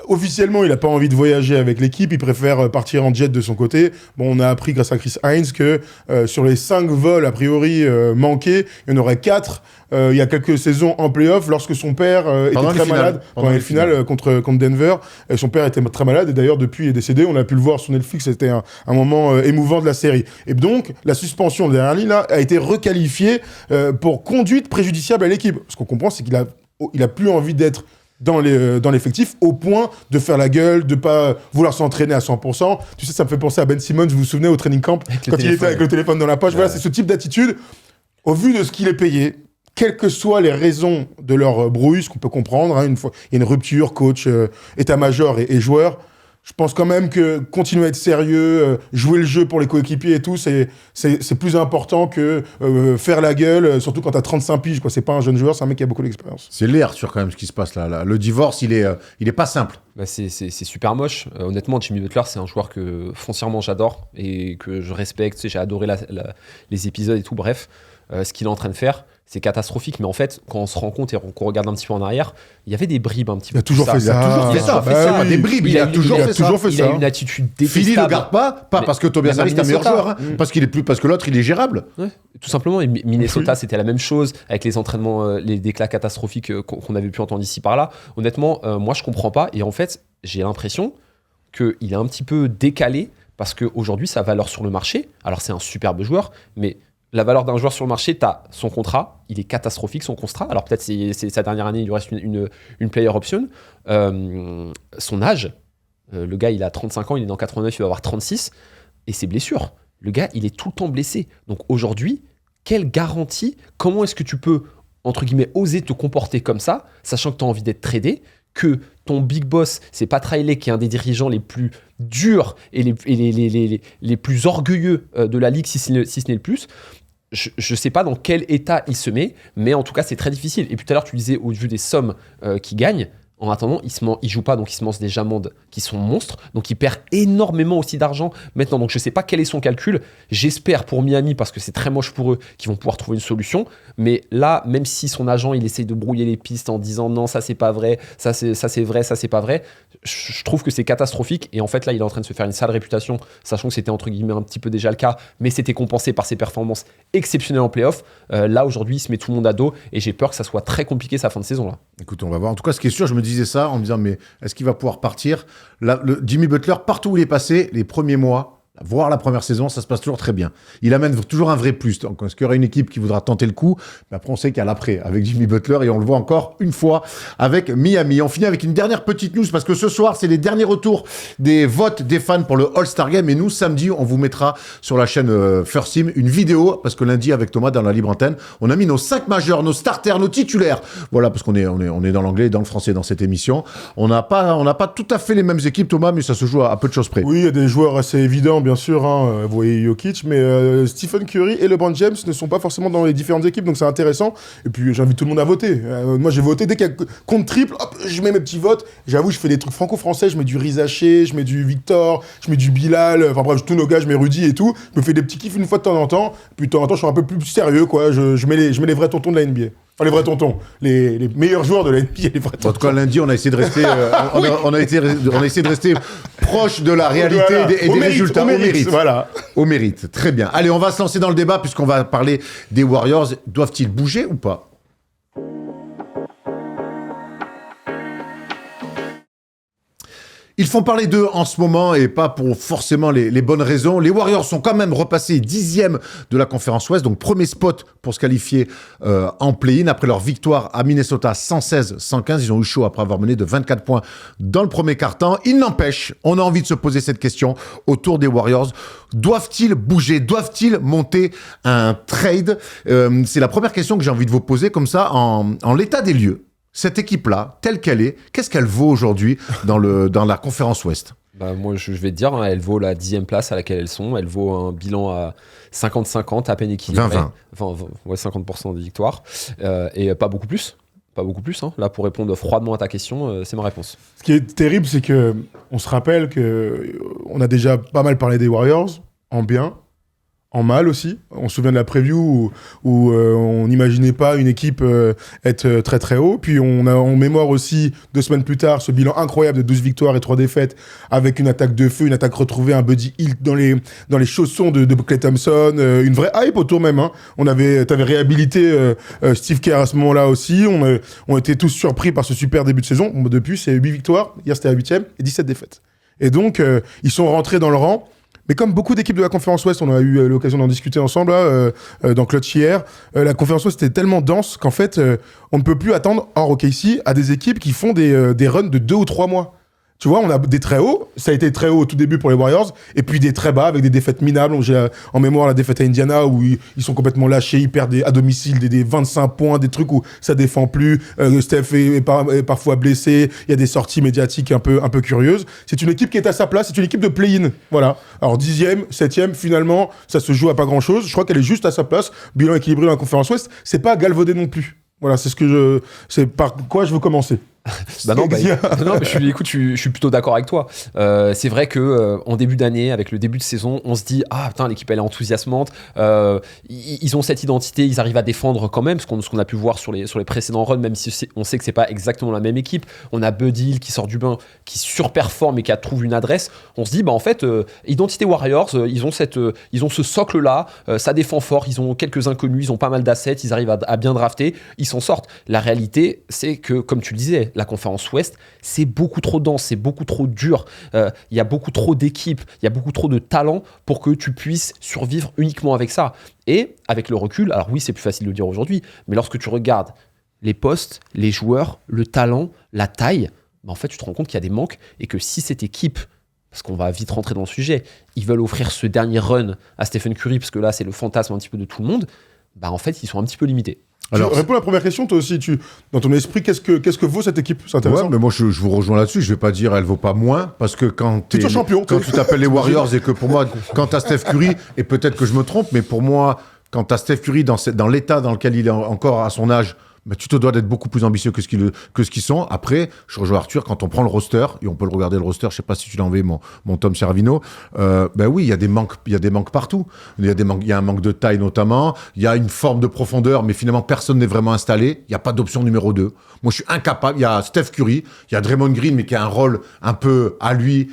Speaker 2: Officiellement, il n'a pas envie de voyager avec l'équipe, il préfère partir en jet de son côté. Bon, on a appris grâce à Chris Hines que sur les 5 vols a priori manqués, il y en aurait 4 il y a quelques saisons en playoff lorsque son père était
Speaker 1: Pendant les
Speaker 2: très
Speaker 1: finales.
Speaker 2: malade.
Speaker 1: Pendant
Speaker 2: Pendant
Speaker 1: les
Speaker 2: les finales contre Denver. Son père était très malade et d'ailleurs depuis il est décédé. On a pu le voir sur Netflix, c'était un moment émouvant de la série. Et donc la suspension de dernière ligne là, a été requalifiée pour conduite préjudiciable à l'équipe. Ce qu'on comprend, c'est qu'il a plus envie d'être dans l'effectif au point de faire la gueule, de pas vouloir s'entraîner à 100%. Tu sais, ça me fait penser à Ben Simmons, vous vous souvenez, au training camp, quand il était avec le téléphone dans la poche. Voilà, c'est ce type d'attitude. Au vu de ce qu'il est payé, quelles que soient les raisons de leur brouille, ce qu'on peut comprendre, hein, une fois il y a une rupture, coach, état-major et joueur, je pense quand même que continuer à être sérieux, jouer le jeu pour les coéquipiers et tout, c'est plus important que faire la gueule, surtout quand t'as 35 piges, quoi. C'est pas un jeune joueur, c'est un mec qui a beaucoup d'expérience.
Speaker 1: C'est l'air sur quand même ce qui se passe là. Le divorce, il est pas simple.
Speaker 3: Bah c'est super moche. Honnêtement, Jimmy Butler, c'est un joueur que foncièrement j'adore et que je respecte. Tu sais, j'ai adoré les épisodes et tout. Bref, ce qu'il est en train de faire, c'est catastrophique. Mais en fait, quand on se rend compte et qu'on regarde un petit peu en arrière, il y avait des bribes un petit peu.
Speaker 2: Il a toujours fait ça.
Speaker 1: Il a toujours fait
Speaker 2: Bah
Speaker 1: ça.
Speaker 2: oui.
Speaker 1: Des bribes, il a toujours fait ça.
Speaker 3: Il a une attitude détestable.
Speaker 1: Philly le garde pas
Speaker 3: Mais-
Speaker 1: parce que Tobias
Speaker 3: mais
Speaker 1: Harris est un meilleur
Speaker 3: Minnesota.
Speaker 1: joueur, hein, parce que l'autre il est gérable.
Speaker 3: Ouais, tout simplement. Et Minnesota, c'était la même chose avec les entraînements, les déclats catastrophiques qu'on avait pu entendre ici par là. Honnêtement, moi, je comprends pas. Et en fait, j'ai l'impression qu'il est un petit peu décalé parce qu'aujourd'hui, sa valeur sur le marché, alors c'est un superbe joueur, mais la valeur d'un joueur sur le marché, tu as son contrat, il est catastrophique son contrat. Alors peut-être c'est sa dernière année, il lui reste une player option. Son âge, le gars, il a 35 ans, il est dans 89, il va avoir 36. Et ses blessures. Le gars, il est tout le temps blessé. Donc aujourd'hui, quelle garantie, comment est-ce que tu peux, entre guillemets, oser te comporter comme ça, sachant que tu as envie d'être tradé, que ton big boss, c'est Pat Riley, qui est un des dirigeants les plus durs et les plus orgueilleux de la ligue, si ce n'est le plus. Je ne sais pas dans quel état il se met, mais en tout cas, c'est très difficile. Et puis tout à l'heure, tu disais, au vu des sommes qu'il gagne, En attendant, il joue pas, donc il se lance des amendes qui sont monstres. Donc il perd énormément aussi d'argent maintenant. Donc je sais pas quel est son calcul. J'espère pour Miami, parce que c'est très moche pour eux, qu'ils vont pouvoir trouver une solution. Mais là, même si son agent, il essaye de brouiller les pistes en disant non, ça c'est pas vrai, ça c'est vrai, ça c'est pas vrai, je trouve que c'est catastrophique. Et en fait, là, il est en train de se faire une sale réputation, sachant que c'était entre guillemets un petit peu déjà le cas, mais c'était compensé par ses performances exceptionnelles en playoff. Là, aujourd'hui, il se met tout le monde à dos et j'ai peur que ça soit très compliqué sa fin de saison là.
Speaker 1: Écoute, on va voir. En tout cas, ce qui est sûr, je me disais ça en me disant, mais est-ce qu'il va pouvoir partir? Jimmy Butler, partout où il est passé, les premiers mois, voire la première saison, ça se passe toujours très bien. Il amène toujours un vrai plus. Donc, est-ce qu'il y aura une équipe qui voudra tenter le coup? Mais après, on sait qu'il y a l'après avec Jimmy Butler et on le voit encore une fois avec Miami. On finit avec une dernière petite news parce que ce soir, c'est les derniers retours des votes des fans pour le All-Star Game. Et nous, samedi, on vous mettra sur la chaîne First Team une vidéo parce que lundi, avec Thomas, dans la libre antenne, on a mis nos 5 majeurs, nos starters, nos titulaires. Voilà, parce qu'on est dans l'anglais et dans le français dans cette émission. On n'a pas tout à fait les mêmes équipes, Thomas, mais ça se joue à peu de choses près.
Speaker 2: Oui, il y a des joueurs assez évidents, bien sûr. Vous voyez Jokic, mais Stephen Curry et LeBron James ne sont pas forcément dans les différentes équipes, donc c'est intéressant. Et puis j'invite tout le monde à voter. Moi, j'ai voté dès qu'il y a compte triple, hop, je mets mes petits votes. J'avoue, je fais des trucs franco-français. Je mets du Riz Haché, je mets du Victor, je mets du Bilal. Enfin bref, tous nos gars, je mets Rudy et tout. Je me fais des petits kiffs une fois de temps en temps. Puis de temps en temps, je suis un peu plus sérieux, quoi. Je mets les vrais tontons de la NBA. Enfin, les vrais tontons, les meilleurs joueurs de la NBA, les vrais tontons.
Speaker 1: En tout cas, lundi, on a essayé de rester, on a essayé de rester proche de la réalité
Speaker 2: Voilà.
Speaker 1: et des résultats.
Speaker 2: Au mérite, voilà.
Speaker 1: Au mérite. Très bien. Allez, on va se lancer dans le débat puisqu'on va parler des Warriors. Doivent-ils bouger ou pas? Ils font parler d'eux en ce moment et pas pour forcément les bonnes raisons. Les Warriors sont quand même repassés 10e de la conférence Ouest, donc premier spot pour se qualifier en play-in après leur victoire à Minnesota 116-115. Ils ont eu chaud après avoir mené de 24 points dans le premier quart-temps. Il n'empêche, on a envie de se poser cette question autour des Warriors. Doivent-ils bouger? Doivent-ils monter un trade? C'est la première question que j'ai envie de vous poser comme ça en l'état des lieux. Cette équipe-là, telle qu'elle est, qu'est-ce qu'elle vaut aujourd'hui dans la conférence Ouest?
Speaker 3: Bah, moi, je vais te dire, hein, elle vaut la 10e place à laquelle elles sont. Elle vaut un bilan à 50-50, à peine équilibré.
Speaker 1: 20-20.
Speaker 3: Enfin, ouais, 50% de victoire. Et pas beaucoup plus. Pas beaucoup plus. Hein. Là, pour répondre froidement à ta question, c'est ma réponse.
Speaker 2: Ce qui est terrible, c'est que on se rappelle que on a déjà pas mal parlé des Warriors, en bien, en mal aussi. On se souvient de la preview où on n'imaginait pas une équipe être très très haut. Puis on a en mémoire aussi, 2 semaines plus tard, ce bilan incroyable de 12 victoires et 3 défaites avec une attaque de feu, une attaque retrouvée, un Buddy Hield dans les chaussons de Klay Thompson, une vraie hype autour même. Hein. T'avais réhabilité Steve Kerr à ce moment-là aussi. On était tous surpris par ce super début de saison. Bon, depuis, c'est 8 victoires. Hier, c'était la 8e et 17 défaites. Et donc, ils sont rentrés dans le rang. Mais comme beaucoup d'équipes de la conférence Ouest, on a eu l'occasion d'en discuter ensemble là, dans Clutch hier, la conférence Ouest était tellement dense qu'en fait, on ne peut plus attendre, hors OKC, à des équipes qui font des runs de 2 ou 3 mois. Tu vois, on a des très hauts, ça a été très haut au tout début pour les Warriors, et puis des très bas avec des défaites minables. J'ai en mémoire la défaite à Indiana où ils sont complètement lâchés, ils perdent à domicile des 25 points, des trucs où ça défend plus. Steph est parfois blessé, il y a des sorties médiatiques un peu curieuses. C'est une équipe qui est à sa place, c'est une équipe de play-in. Voilà. Alors 10e, 7e, finalement, ça se joue à pas grand-chose. Je crois qu'elle est juste à sa place. Bilan équilibré dans la conférence Ouest, c'est pas galvaudé non plus. Voilà, c'est par quoi je veux commencer.
Speaker 3: Non, mais je suis plutôt d'accord avec toi. C'est vrai que en début d'année, avec le début de saison, on se dit ah putain, l'équipe elle est enthousiasmante. Ils ont cette identité, ils arrivent à défendre quand même, ce qu'on a pu voir sur les précédents runs, même si on sait que c'est pas exactement la même équipe. On a Buddy Hield qui sort du bain, qui surperforme et qui trouve une adresse. On se dit bah en fait identité Warriors, ils ont ce socle là, ça défend fort, ils ont quelques inconnus, ils ont pas mal d'assets, ils arrivent à bien drafter, ils s'en sortent. La réalité, c'est que comme tu le disais, la conférence Ouest, c'est beaucoup trop dense, c'est beaucoup trop dur. Il y a beaucoup trop d'équipes, il y a beaucoup trop de talent pour que tu puisses survivre uniquement avec ça. Et avec le recul, alors oui, c'est plus facile de le dire aujourd'hui, mais lorsque tu regardes les postes, les joueurs, le talent, la taille, bah en fait, tu te rends compte qu'il y a des manques et que si cette équipe, parce qu'on va vite rentrer dans le sujet, ils veulent offrir ce dernier run à Stephen Curry, parce que là, c'est le fantasme un petit peu de tout le monde, bah en fait, ils sont un petit peu limités.
Speaker 2: Alors, réponds à la première question, toi aussi. Dans ton esprit, qu'est-ce que vaut cette équipe? C'est intéressant.
Speaker 1: Ouais, mais moi, je vous rejoins là-dessus. Je vais pas dire elle vaut pas moins, parce que quand tu t'appelles les Warriors et que pour moi, quand t'as Steph Curry, et peut-être que je me trompe, mais pour moi, quand t'as Steph Curry dans l'état dans lequel il est encore à son âge, bah, tu te dois d'être beaucoup plus ambitieux que ce qu'ils sont. Après, je rejoins Arthur, quand on prend le roster, et on peut le regarder le roster, je sais pas si tu l'as envoyé, mon Tom Servino, ben oui, il y a des manques partout. Il y a un manque de taille notamment, il y a une forme de profondeur, mais finalement, personne n'est vraiment installé. Il n'y a pas d'option numéro 2. Moi, je suis incapable. Il y a Steph Curry, il y a Draymond Green, mais qui a un rôle un peu à lui,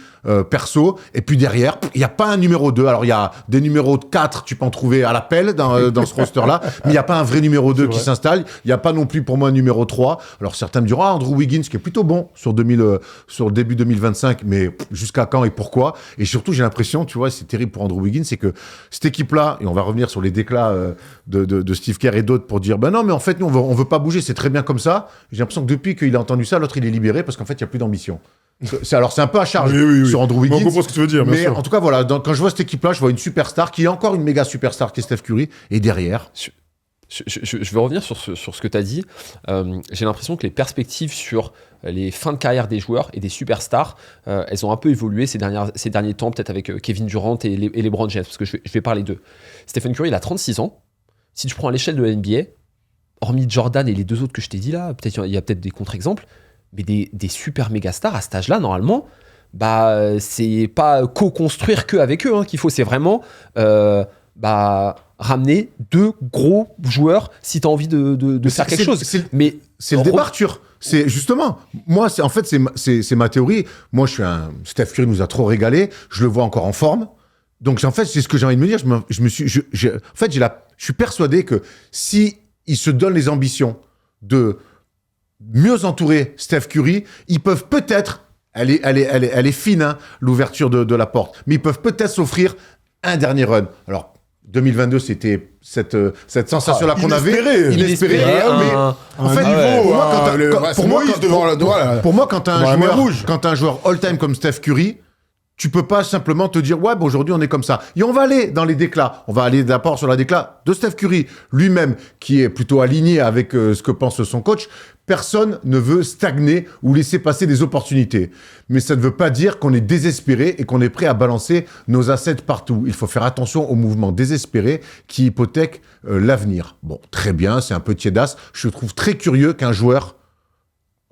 Speaker 1: perso. Et puis derrière, il n'y a pas un numéro 2. Alors, il y a des numéros 4, tu peux en trouver à l'appel dans ce roster-là, mais il n'y a pas un vrai numéro 2 qui s'installe. Il n'y a pas non plus pour moi un numéro 3. Alors, certains me diront, Andrew Wiggins, qui est plutôt bon sur le début 2025, mais jusqu'à quand et pourquoi? Et surtout, j'ai l'impression, tu vois, c'est terrible pour Andrew Wiggins, c'est que cette équipe-là, et on va revenir sur les déclats de Steve Kerr et d'autres pour dire, ben non, mais en fait, nous, on veut pas bouger, c'est très bien comme ça. J'ai l'impression que depuis qu'il a entendu ça, l'autre, il est libéré parce qu'en fait, il n'y a plus d'ambition. C'est un peu à charge sur Andrew Wiggins.
Speaker 2: On comprend ce que tu veux dire, bien
Speaker 1: mais
Speaker 2: sûr.
Speaker 1: en tout cas, voilà, quand je vois cette équipe-là, je vois une superstar qui est encore une méga superstar qui est Steph Curry. Et derrière...
Speaker 3: Je vais revenir sur ce que tu as dit. J'ai l'impression que les perspectives sur les fins de carrière des joueurs et des superstars, elles ont un peu évolué ces derniers temps, peut-être avec Kevin Durant et LeBron James, parce que je vais parler d'eux. Stephen Curry, il a 36 ans. Si tu prends à l'échelle de la NBA, hormis Jordan et les deux autres que je t'ai dit là, il y a peut-être des contre-exemples, mais des super méga stars à cet âge-là, normalement, bah, c'est pas co-construire qu'avec eux qu'il faut, c'est vraiment ramener deux gros joueurs si tu as envie de faire quelque chose.
Speaker 1: C'est le débat, Arthur. C'est justement, moi, c'est ma théorie. Moi, Steph Curry nous a trop régalé. Je le vois encore en forme. Donc, en fait, c'est ce que j'ai envie de me dire. Je suis persuadé que si il se donne les ambitions de mieux entourer Steph Curry, ils peuvent peut-être, elle est fine, hein, l'ouverture de la porte, mais ils peuvent peut-être s'offrir un dernier run. Alors, 2022, c'était cette sensation-là qu'on avait.
Speaker 2: Inespéré.
Speaker 1: Mais en fait, pour moi, quand t'as un joueur all-time comme Steph Curry, tu peux pas simplement te dire, ouais, bon, aujourd'hui, on est comme ça. Et on va aller dans les déclats. On va aller d'abord sur la déclat de Steph Curry, lui-même, qui est plutôt aligné avec ce que pense son coach. Personne ne veut stagner ou laisser passer des opportunités. Mais ça ne veut pas dire qu'on est désespéré et qu'on est prêt à balancer nos assets partout. Il faut faire attention aux mouvements désespérés qui hypothèquent l'avenir. Bon, très bien, c'est un peu tiédasse. Je trouve très curieux qu'un joueur,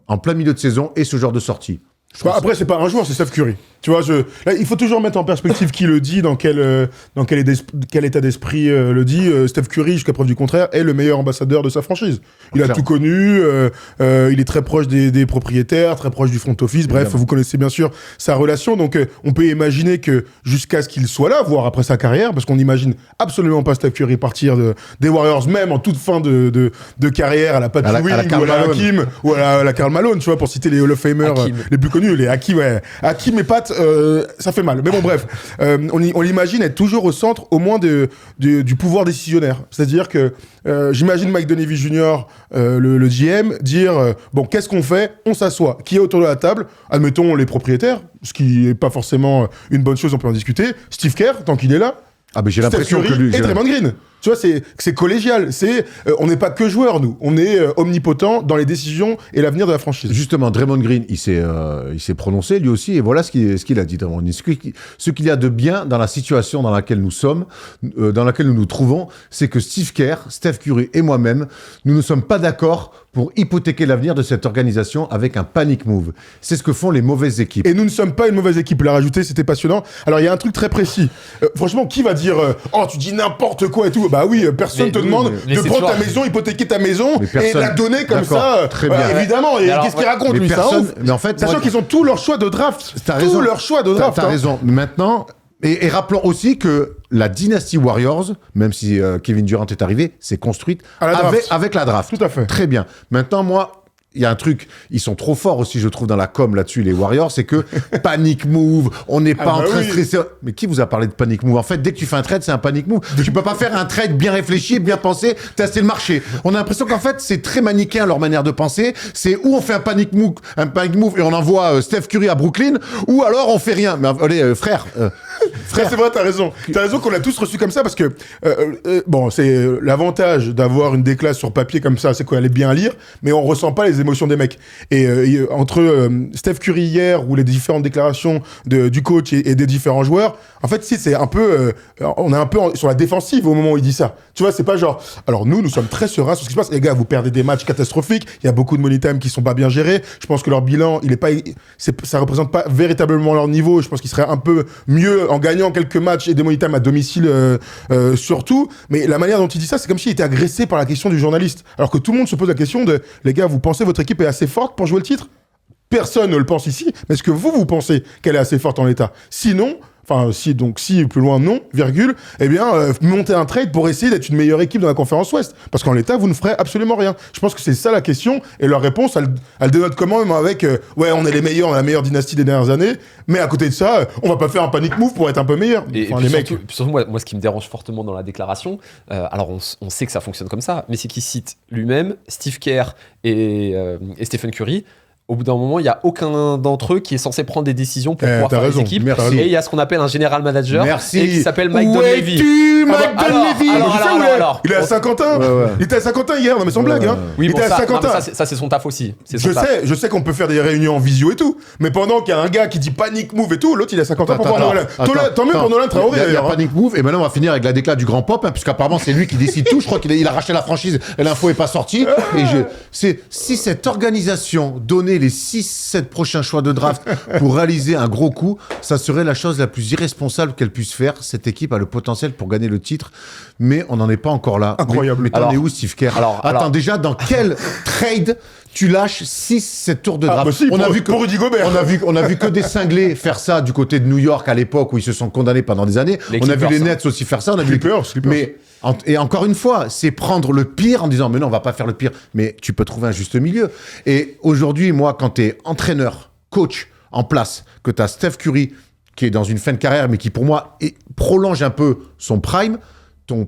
Speaker 1: en plein milieu de saison, ait ce genre de sortie.
Speaker 2: Après, c'est pas un joueur, c'est Steph Curry. Tu vois, là, il faut toujours mettre en perspective qui le dit, dans quel état d'esprit le dit. Steph Curry, jusqu'à preuve du contraire, est le meilleur ambassadeur de sa franchise. Il a tout connu, il est très proche des propriétaires, très proche du front office. Bref, vous connaissez bien sûr sa relation. Donc, on peut imaginer que jusqu'à ce qu'il soit là, voire après sa carrière, parce qu'on n'imagine absolument pas Steph Curry partir des Warriors, même en toute fin de carrière, à la Pat Ewing ou à la Hakim ou à la Karl Malone, tu vois, pour citer les Hall of Famers les plus connus. Les Hakim, Hakim et Pat, ça fait mal. Mais bon, bref, on l'imagine être toujours au centre, au moins du pouvoir décisionnaire. C'est-à-dire que j'imagine Mike Dunleavy Jr., le GM, dire bon, qu'est-ce qu'on fait? On s'assoit. Qui est autour de la table? Admettons les propriétaires, ce qui n'est pas forcément une bonne chose, on peut en discuter. Steve Kerr, tant qu'il est là.
Speaker 1: Ah, mais j'ai l'impression que lui.
Speaker 2: Et Draymond Green. Tu vois, c'est collégial. On n'est pas que joueurs, nous. On est omnipotent dans les décisions et l'avenir de la franchise.
Speaker 1: Justement, Draymond Green, il s'est prononcé lui aussi, et voilà ce qu'il a dit. Ce qu'il y a de bien dans la situation dans laquelle nous sommes, dans laquelle nous nous trouvons, c'est que Steve Kerr, Steph Curry et moi-même, nous ne sommes pas d'accord pour hypothéquer l'avenir de cette organisation avec un panic move. C'est ce que font les mauvaises équipes.
Speaker 2: Et nous ne sommes pas une mauvaise équipe. L'a rajouté, c'était passionnant. Alors, il y a un truc très précis. Franchement, qui va dire oh, tu dis n'importe quoi et tout? Bah oui, personne te demande de prendre ta maison, hypothéquer ta maison et la donner comme ça.
Speaker 1: Très bien.
Speaker 2: Évidemment. Et qu'est-ce qu'il raconte, lui?
Speaker 1: Mais en fait,
Speaker 2: sachant qu'ils ont tous leurs choix de draft.
Speaker 1: T'as raison. Maintenant. Et rappelons aussi que la dynastie Warriors, même si Kevin Durant est arrivé, s'est construite avec la draft.
Speaker 2: Tout à fait.
Speaker 1: Très bien. Maintenant, moi, il y a un truc, ils sont trop forts aussi, je trouve, dans la com là-dessus, les Warriors, c'est que panic move, on n'est pas en train de stresser. Mais qui vous a parlé de panic move? En fait, dès que tu fais un trade, c'est un panic move. Tu peux pas faire un trade bien réfléchi, bien pensé, tester le marché. On a l'impression qu'en fait, c'est très manichéen leur manière de penser. C'est où on fait un panic move et on envoie Steph Curry à Brooklyn, ou alors on fait rien. Mais allez, frère,
Speaker 2: Frère, c'est vrai, t'as raison. T'as raison qu'on l'a tous reçu comme ça parce que, bon, c'est l'avantage d'avoir une déclasse sur papier comme ça, c'est qu'elle est bien à lire, mais on ressent pas les émotions des mecs. Et entre Steph Curry hier ou les différentes déclarations du coach et des différents joueurs, en fait, si, c'est un peu, on est un peu sur la défensive au moment où il dit ça. Tu vois, c'est pas genre, alors nous sommes très sereins sur ce qui se passe. Les gars, vous perdez des matchs catastrophiques. Il y a beaucoup de money time qui sont pas bien gérés. Je pense que leur bilan, ça représente pas véritablement leur niveau. Je pense qu'ils seraient un peu mieux en gagnant quelques matchs et des money time à domicile surtout. Mais la manière dont il dit ça, c'est comme s'il était agressé par la question du journaliste. Alors que tout le monde se pose la question de, les gars, vous pensez votre équipe est assez forte pour jouer le titre? Personne ne le pense ici. Mais est-ce que vous pensez qu'elle est assez forte en l'état? Sinon, enfin, si, plus loin, non, virgule, eh bien, monter un trade pour essayer d'être une meilleure équipe dans la conférence Ouest. Parce qu'en l'état, vous ne ferez absolument rien. Je pense que c'est ça la question, et leur réponse, elle dénote comment, même avec, ouais, on est les meilleurs, on a la meilleure dynastie des dernières années, mais à côté de ça, on va pas faire un panic move pour être un peu meilleur.
Speaker 3: Et
Speaker 2: enfin,
Speaker 3: puis
Speaker 2: les mecs.
Speaker 3: surtout moi, ce qui me dérange fortement dans la déclaration, alors on sait que ça fonctionne comme ça, mais c'est qu'il cite lui-même, Steve Kerr et Stephen Curry. Au bout d'un moment, il n'y a aucun d'entre eux qui est censé prendre des décisions pour pouvoir faire des équipes.
Speaker 1: Merci.
Speaker 3: Et il y a ce qu'on appelle un general manager et qui s'appelle Mike
Speaker 2: Où
Speaker 3: Dunleavy.
Speaker 2: es-tu, Mike Dunleavy?
Speaker 3: Alors,
Speaker 2: il est à Saint-Quentin.
Speaker 1: Ouais.
Speaker 2: Il était à Saint-Quentin hier, non mais sans blague. Hein.
Speaker 3: Oui,
Speaker 2: il
Speaker 3: bon,
Speaker 2: était à
Speaker 3: ça,
Speaker 2: Saint-Quentin.
Speaker 3: non, mais ça, c'est son taf aussi. C'est son taf.
Speaker 2: Je sais qu'on peut faire des réunions en visio et tout, mais pendant qu'il y a un gars qui dit panic move et tout, l'autre il est à Saint-Quentin pour voir Nolan. Tant mieux pour Nolan Traoré.
Speaker 1: Il y a panic move, et maintenant on va finir avec la déclat du grand pop, hein, puisqu'apparemment c'est lui qui décide tout. Je crois qu'il a racheté la franchise et l'info est pas sortie. Si cette organisation donnait les 6-7 prochains choix de draft pour réaliser un gros coup, ça serait la chose la plus irresponsable qu'elle puisse faire. Cette équipe a le potentiel pour gagner le titre, mais on n'en est pas encore là.
Speaker 2: Incroyable.
Speaker 1: Mais t'en es où, Steve Kerr?
Speaker 3: Alors,
Speaker 1: déjà, dans quel trade tu lâches 6-7 tours de draft?
Speaker 2: Bah si, pour Rudy Gobert.
Speaker 1: On a vu que des cinglés faire ça du côté de New York à l'époque où ils se sont condamnés pendant des années.
Speaker 3: Les
Speaker 1: on a vu
Speaker 3: Clippers,
Speaker 1: les Nets aussi faire ça. On a vu
Speaker 2: Clippers.
Speaker 1: Mais et encore une fois, c'est prendre le pire en disant mais non, on va pas faire le pire. Mais tu peux trouver un juste milieu. Et aujourd'hui, moi, quand tu es entraîneur, coach en place, que tu as Steph Curry qui est dans une fin de carrière, mais qui pour moi prolonge un peu son prime, ton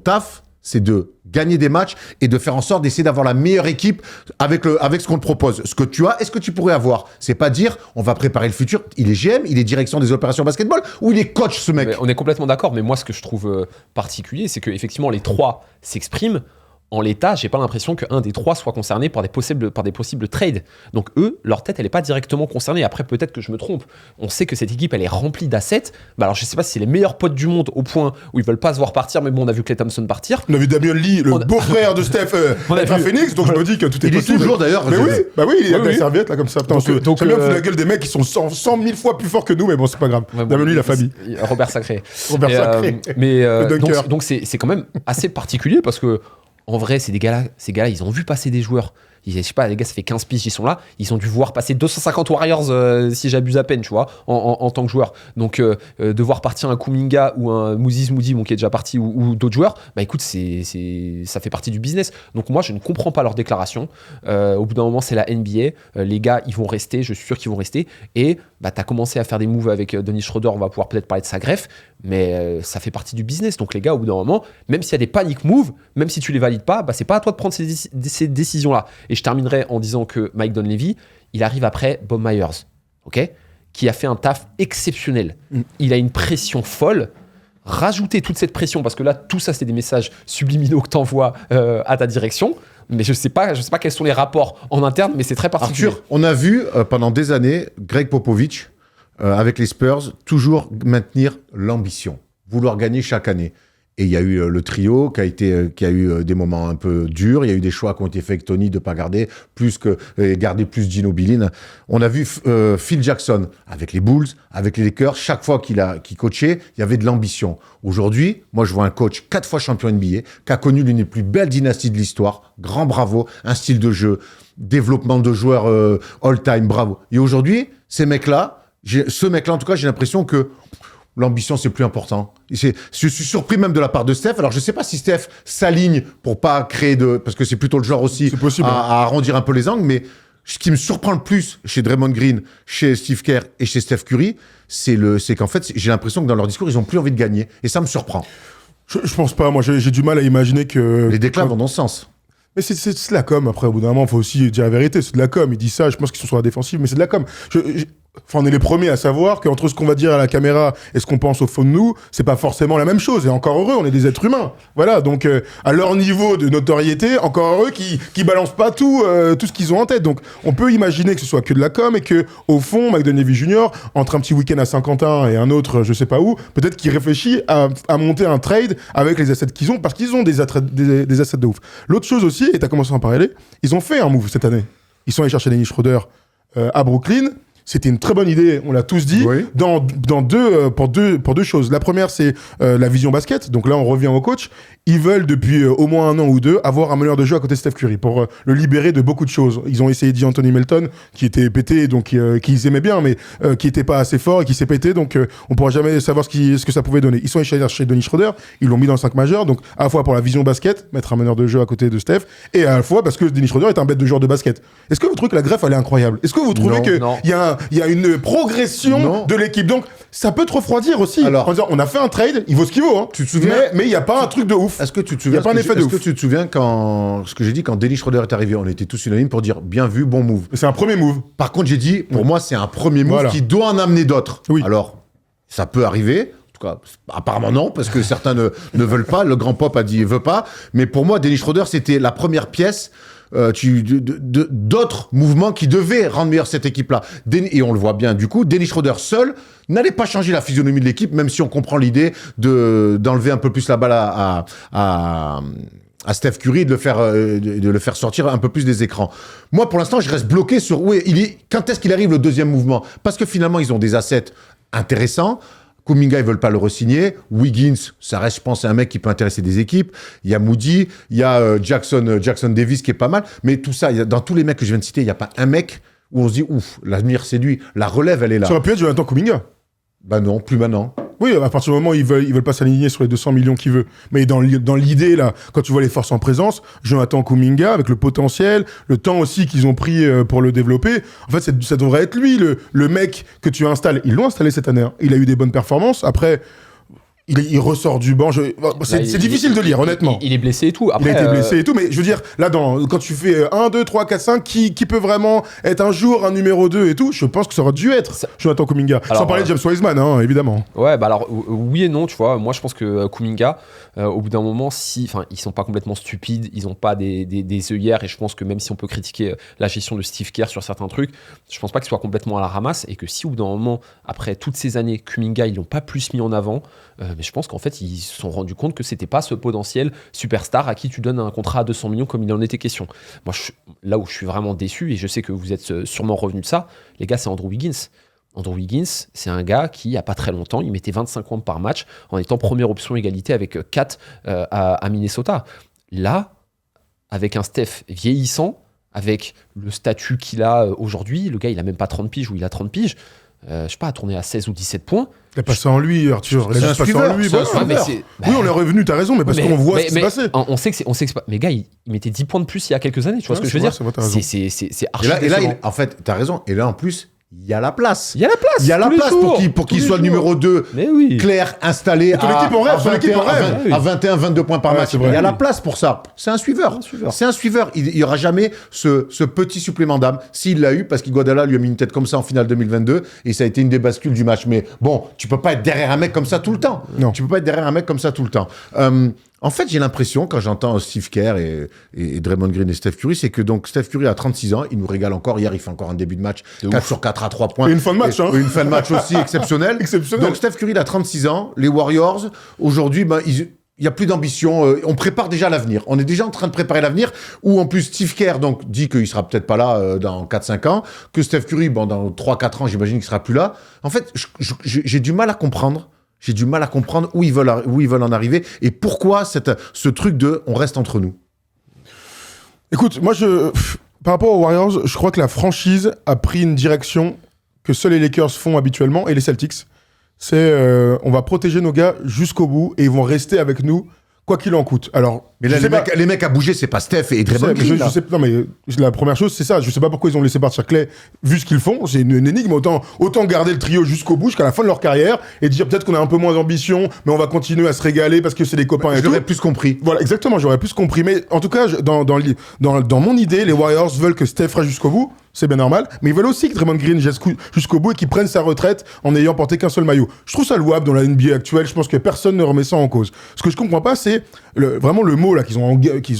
Speaker 1: taf, c'est de gagner des matchs et de faire en sorte d'essayer d'avoir la meilleure équipe avec ce qu'on te propose. Ce que tu as et ce que tu pourrais avoir. C'est pas dire, on va préparer le futur. Il est GM, il est direction des opérations basketball ou il est coach, ce mec?
Speaker 3: Mais on est complètement d'accord, mais moi, ce que je trouve particulier, c'est qu'effectivement, les trois s'expriment. En l'état, j'ai pas l'impression qu'un des trois soit concerné par des possibles trades. Donc eux, leur tête, elle est pas directement concernée. Après, peut-être que je me trompe. On sait que cette équipe, elle est remplie d'assets. Bah alors, je sais pas si c'est les meilleurs potes du monde au point où ils veulent pas se voir partir, mais bon, on a vu Klay Thompson partir.
Speaker 2: On a vu Damian Lee, le beau-frère de Steph, être à Phoenix, donc je me dis que tout est possible.
Speaker 1: Il est toujours d'ailleurs.
Speaker 2: Mais oui, bah oui, il y a des
Speaker 3: oui.
Speaker 2: serviettes là comme ça.
Speaker 3: Donc,
Speaker 2: J'aime bien foutre la gueule des mecs qui sont 100 000 fois plus forts que nous, mais bon, c'est pas grave.
Speaker 3: Ouais,
Speaker 2: Damian Lee, la famille.
Speaker 3: Robert Sacré.
Speaker 2: Robert Sacré.
Speaker 3: Mais
Speaker 2: Dunker.
Speaker 3: donc c'est quand même assez particulier parce que en vrai, ces gars-là, ils ont vu passer des joueurs. Je sais pas, les gars, ça fait 15 piges, ils sont là. Ils ont dû voir passer 250 Warriors, si j'abuse à peine, tu vois, en tant que joueur. Donc, de voir partir un Kuminga ou un Moses Moody, bon, qui est déjà parti, ou d'autres joueurs, bah écoute, ça fait partie du business. Donc, moi, je ne comprends pas leurs déclarations. Au bout d'un moment, c'est la NBA. Les gars, ils vont rester, je suis sûr qu'ils vont rester. Et bah, tu as commencé à faire des moves avec Dennis Schroeder, on va pouvoir peut-être parler de sa greffe, mais ça fait partie du business. Donc, les gars, au bout d'un moment, même s'il y a des panic moves, même si tu les valides pas, bah, c'est pas à toi de prendre ces décisions-là. Et je terminerai en disant que Mike Dunleavy, il arrive après Bob Myers, ok, qui a fait un taf exceptionnel. Il a une pression folle. Rajouter toute cette pression, parce que là, tout ça, c'est des messages subliminaux que tu envoies à ta direction. Mais je sais pas quels sont les rapports en interne, mais c'est très particulier.
Speaker 1: Arthur, on a vu pendant des années Greg Popovich, avec les Spurs, toujours maintenir l'ambition, vouloir gagner chaque année. Et il y a eu le trio qui a eu des moments un peu durs. Il y a eu des choix qui ont été faits avec Tony de pas garder garder plus Ginobili. On a vu Phil Jackson avec les Bulls, avec les Lakers. Chaque fois qu'il coachait, il y avait de l'ambition. Aujourd'hui, moi, je vois un coach 4 fois champion NBA, qui a connu l'une des plus belles dynasties de l'histoire. Grand bravo, un style de jeu, développement de joueurs all-time, bravo. Et aujourd'hui, ce mec-là, en tout cas, j'ai l'impression que l'ambition, c'est plus important. Je suis surpris même de la part de Steph. Alors, je sais pas si Steph s'aligne pour pas créer parce que c'est plutôt le genre aussi à arrondir un peu les angles, mais ce qui me surprend le plus chez Draymond Green, chez Steve Kerr et chez Steph Curry, c'est qu'en fait, j'ai l'impression que dans leur discours, ils ont plus envie de gagner. Et ça me surprend.
Speaker 2: Je pense pas. Moi, j'ai du mal à imaginer que...
Speaker 1: Les déclats vont dans ce sens.
Speaker 2: Mais c'est de la com. Après, au bout d'un moment, il faut aussi dire la vérité. C'est de la com. Ils disent ça. Je pense qu'ils sont sur la défensive, mais c'est de la com. on est les premiers à savoir qu'entre ce qu'on va dire à la caméra et ce qu'on pense au fond de nous, c'est pas forcément la même chose. Et encore heureux, on est des êtres humains. Voilà, donc à leur niveau de notoriété, encore heureux qui balancent pas tout ce qu'ils ont en tête. Donc on peut imaginer que ce soit que de la com et que au fond, McDonough Jr., entre un petit week-end à Saint-Quentin et un autre, je sais pas où, peut-être qu'il réfléchit à monter un trade avec les assets qu'ils ont, parce qu'ils ont des assets de ouf. L'autre chose aussi, et t'as commencé à en parler, ils ont fait un move cette année. Ils sont allés chercher Dennis Schroeder à Brooklyn. C'était une très bonne idée, on l'a tous dit,
Speaker 1: Oui.
Speaker 2: pour deux choses. La première, c'est la vision basket. Donc là, on revient au coach. Ils veulent, depuis au moins 1 an ou 2, avoir un meneur de jeu à côté de Steph Curry pour le libérer de beaucoup de choses. Ils ont essayé d'Anthony Melton, qui était pété, donc qu'ils aimaient bien, mais qui était pas assez fort et qui s'est pété, donc on pourra jamais savoir ce que ça pouvait donner. Ils sont allés chercher Dennis Schroeder, ils l'ont mis dans le 5 majeur, donc à la fois pour la vision basket, mettre un meneur de jeu à côté de Steph, et à la fois parce que Dennis Schroeder est un bête de joueur de basket. Est-ce que vous trouvez que la greffe, elle est incroyable? Est-ce que vous trouvez
Speaker 1: Non.
Speaker 2: qu'il
Speaker 3: Non.
Speaker 2: y a une progression
Speaker 1: Non.
Speaker 2: de l'équipe? Donc ça peut te refroidir aussi.
Speaker 1: Alors,
Speaker 2: en disant, on a fait un trade, il vaut ce qu'il vaut. Hein.
Speaker 1: Tu te souviens-
Speaker 2: Mais il n'y a pas un truc de ouf.
Speaker 1: Est-ce que tu te
Speaker 2: Y a
Speaker 1: souviens
Speaker 2: pas un effet de
Speaker 1: est-ce
Speaker 2: ouf.
Speaker 1: que tu te souviens quand ce que j'ai dit quand Dennis Schroeder est arrivé, on était tous unanimes pour dire bien vu, bon move.
Speaker 2: C'est un premier move.
Speaker 1: Par contre, j'ai dit pour moi c'est un premier move
Speaker 2: Voilà.
Speaker 1: qui doit en amener d'autres.
Speaker 2: Oui.
Speaker 1: Alors ça peut arriver. En tout cas, apparemment non, parce que certains ne veulent pas. Le grand pop a dit veut pas. Mais pour moi, Dennis Schroeder, c'était la première pièce d'autres mouvements qui devaient rendre meilleure cette équipe-là. Et on le voit bien, du coup, Dennis Schroeder seul n'allait pas changer la physionomie de l'équipe, même si on comprend l'idée d'enlever un peu plus la balle à Steph Curry, de le faire sortir un peu plus des écrans. Moi, pour l'instant, je reste bloqué sur quand est-ce qu'il arrive le deuxième mouvement? Parce que finalement, ils ont des assets intéressants. Kuminga, ils veulent pas le re-signer. Wiggins, ça reste, je pense, un mec qui peut intéresser des équipes. Il y a Moody, il y a Jackson Davis qui est pas mal. Mais tout ça, dans tous les mecs que je viens de citer, il n'y a pas un mec où on se dit, ouf, l'avenir c'est lui. La relève, elle est là.
Speaker 2: Ça aurait pu être Jonathan Kuminga.
Speaker 1: Bah non, plus maintenant.
Speaker 2: Oui, à partir du moment où ils veulent pas s'aligner sur les 200 millions qu'ils veulent. Mais dans l'idée, là, quand tu vois les forces en présence, Jonathan Kuminga, avec le potentiel, le temps aussi qu'ils ont pris pour le développer, en fait, ça devrait être lui, le mec que tu installes. Ils l'ont installé cette année. Hein. Il a eu des bonnes performances. Après, il ressort du banc. C'est difficile de lire, honnêtement.
Speaker 3: Il est blessé et tout. Après,
Speaker 2: Il a été blessé et tout, mais je veux dire, là, quand tu fais 1, 2, 3, 4, 5, qui peut vraiment être un jour un numéro 2 et tout, je pense que ça aurait dû être Jonathan Kuminga.
Speaker 3: Alors,
Speaker 2: sans parler de James Wiseman, hein, évidemment.
Speaker 3: Ouais, bah alors oui et non, tu vois. Moi, je pense que Kuminga, au bout d'un moment, ils sont pas complètement stupides, ils ont pas des œillères, et je pense que même si on peut critiquer la gestion de Steve Kerr sur certains trucs, je pense pas qu'ils soient complètement à la ramasse, et que si au bout d'un moment, après toutes ces années, Kuminga, ils l'ont pas plus mis en avant, mais je pense qu'en fait, ils se sont rendus compte que c'était pas ce potentiel superstar à qui tu donnes un contrat à 200 millions comme il en était question. Moi, là où je suis vraiment déçu, et je sais que vous êtes sûrement revenu de ça, les gars, c'est Andrew Wiggins. Andrew Wiggins, c'est un gars qui, il n'y a pas très longtemps, il mettait 25 points par match en étant première option égalité avec Kat à Minnesota. Là, avec un Steph vieillissant, avec le statut qu'il a aujourd'hui, le gars, il a même pas 30 piges ou il a 30 piges, je sais pas, à tourner à 16 ou 17 points.
Speaker 2: Il a pas ça en lui, Arthur.
Speaker 1: C'est un
Speaker 2: pas ça
Speaker 1: suiveur,
Speaker 2: en lui.
Speaker 1: c'est un
Speaker 2: Voilà.
Speaker 1: suiveur.
Speaker 3: mais c'est-
Speaker 2: Oui, on est revenu, t'as raison, mais parce qu'on voit ce qui s'est passé.
Speaker 3: On sait que c'est pas. Mais gars, il mettait 10 points de plus il y a quelques années, tu vois ce que je veux dire?
Speaker 2: C'est vrai, t'as raison.
Speaker 3: C'est
Speaker 1: Et
Speaker 3: archi
Speaker 1: là,
Speaker 3: décevant.
Speaker 1: en fait, t'as raison. Et là, en plus, il y a la place.
Speaker 3: Il y a la place.
Speaker 1: Il y a la
Speaker 3: tous les
Speaker 1: place
Speaker 3: jours,
Speaker 1: pour qu'il
Speaker 3: tous les
Speaker 1: soit
Speaker 3: jours.
Speaker 1: numéro 2.
Speaker 3: Mais oui.
Speaker 1: Clair, installé
Speaker 2: ton équipe en rêve, ton équipe en rêve.
Speaker 1: à 21, 22 points par
Speaker 2: Ouais,
Speaker 1: match.
Speaker 2: c'est
Speaker 1: Il
Speaker 2: vrai.
Speaker 1: y a la place pour ça. C'est un suiveur. C'est un suiveur. Il n'y aura jamais ce petit supplément d'âme. S'il l'a eu, parce qu'Iguodala lui a mis une tête comme ça en finale 2022, et ça a été une des bascules du match. Mais bon, tu peux pas être derrière un mec comme ça tout le temps.
Speaker 2: Non.
Speaker 1: Tu peux pas être derrière un mec comme ça tout le temps. En fait, j'ai l'impression, quand j'entends Steve Kerr et Draymond Green et Steph Curry, c'est que donc Steph Curry a 36 ans, il nous régale encore. Hier, il fait encore un début de match, 4 sur 4 à 3 points.
Speaker 2: Et une fin de match, hein.
Speaker 1: Une fin de match aussi exceptionnelle.
Speaker 2: Exceptionnelle.
Speaker 1: Donc Steph Curry, il a 36 ans. Les Warriors, aujourd'hui, il n'y a plus d'ambition. On prépare déjà l'avenir. On est déjà en train de préparer l'avenir. Où en plus, Steve Kerr donc, dit qu'il ne sera peut-être pas là dans 4-5 ans. Que Steph Curry, dans 3-4 ans, j'imagine qu'il ne sera plus là. En fait, j'ai du mal à comprendre. J'ai du mal à comprendre où ils veulent en arriver et pourquoi ce truc de on reste entre nous.
Speaker 2: Écoute, moi, par rapport aux Warriors, je crois que la franchise a pris une direction que seuls les Lakers font habituellement et les Celtics. C'est on va protéger nos gars jusqu'au bout et ils vont rester avec nous quoi qu'il en coûte. Alors,
Speaker 1: Mais là,
Speaker 2: je sais pas-
Speaker 1: les mecs à bouger, c'est pas Steph et Draymond Green. là.
Speaker 2: non, mais la première chose, c'est ça. Je sais pas pourquoi ils ont laissé partir Clay, vu ce qu'ils font. C'est une énigme. Autant garder le trio jusqu'au bout, jusqu'à la fin de leur carrière, et dire peut-être qu'on a un peu moins d'ambition, mais on va continuer à se régaler parce que c'est des copains et
Speaker 1: Je
Speaker 2: tout.
Speaker 1: l'aurais plus compris.
Speaker 2: Voilà, exactement, j'aurais plus compris. Mais en tout cas, dans mon idée, les Warriors veulent que Steph reste jusqu'au bout, c'est bien normal. Mais ils veulent aussi que Draymond Green jusqu'au bout et qu'il prenne sa retraite en n'ayant porté qu'un seul maillot. Je trouve ça louable dans la NBA actuelle. Je pense que personne ne remet ça en cause. Ce que je comprends pas, c'est vraiment le mot là qu'ils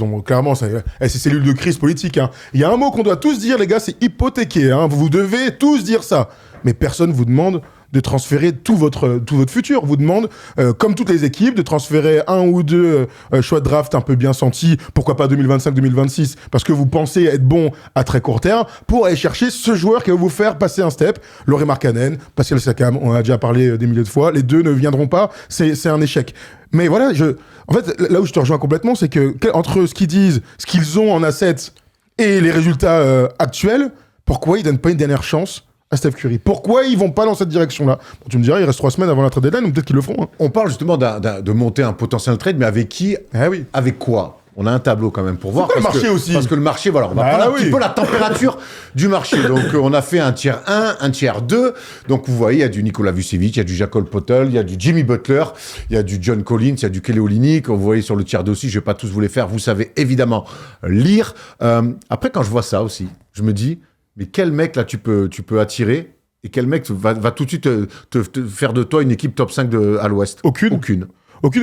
Speaker 2: ont clairement, c'est cellule de crise politique. Hein. Il y a un mot qu'on doit tous dire, les gars, c'est hypothéquer. Hein. Vous devez tous dire ça. Mais personne vous demande de transférer tout votre futur. Vous demande, comme toutes les équipes, de transférer un ou deux choix de draft un peu bien sentis, pourquoi pas 2025-2026, parce que vous pensez être bon à très court terme, pour aller chercher ce joueur qui va vous faire passer un step. Lauri Markkanen, Pascal Siakam, on en a déjà parlé des milliers de fois, les deux ne viendront pas, c'est un échec. Mais voilà, en fait, là où je te rejoins complètement, c'est que entre ce qu'ils disent, ce qu'ils ont en assets et les résultats actuels, pourquoi ils donnent pas une dernière chance à Steph Curry? Pourquoi ils vont pas dans cette direction-là? Bon, tu me diras, il reste 3 semaines avant la trade deadline, ou peut-être qu'ils le feront. Hein.
Speaker 1: On parle justement de monter un potentiel trade, mais avec qui?
Speaker 2: Ah oui.
Speaker 1: Avec quoi? On a un tableau quand même pour voir.
Speaker 2: quoi le
Speaker 1: parce
Speaker 2: marché
Speaker 1: que-
Speaker 2: aussi?
Speaker 1: Parce que le marché, voilà, on va
Speaker 2: Bah
Speaker 1: prendre un
Speaker 2: oui.
Speaker 1: petit peu la température du marché. Donc, on a fait un tiers 1, un tiers 2. Donc, vous voyez, il y a du Nikola Vucevic, il y a du Jakob Poeltl, il y a du Jimmy Butler, il y a du John Collins, il y a du Kelly Olynyk. Vous voyez sur le tiers 2 aussi, je vais pas tous vous les faire. Vous savez évidemment lire. Après, quand je vois ça aussi, je me dis, mais quel mec là tu peux attirer? Et quel mec va tout de suite te faire de toi une équipe top 5 à l'Ouest?
Speaker 2: Aucune.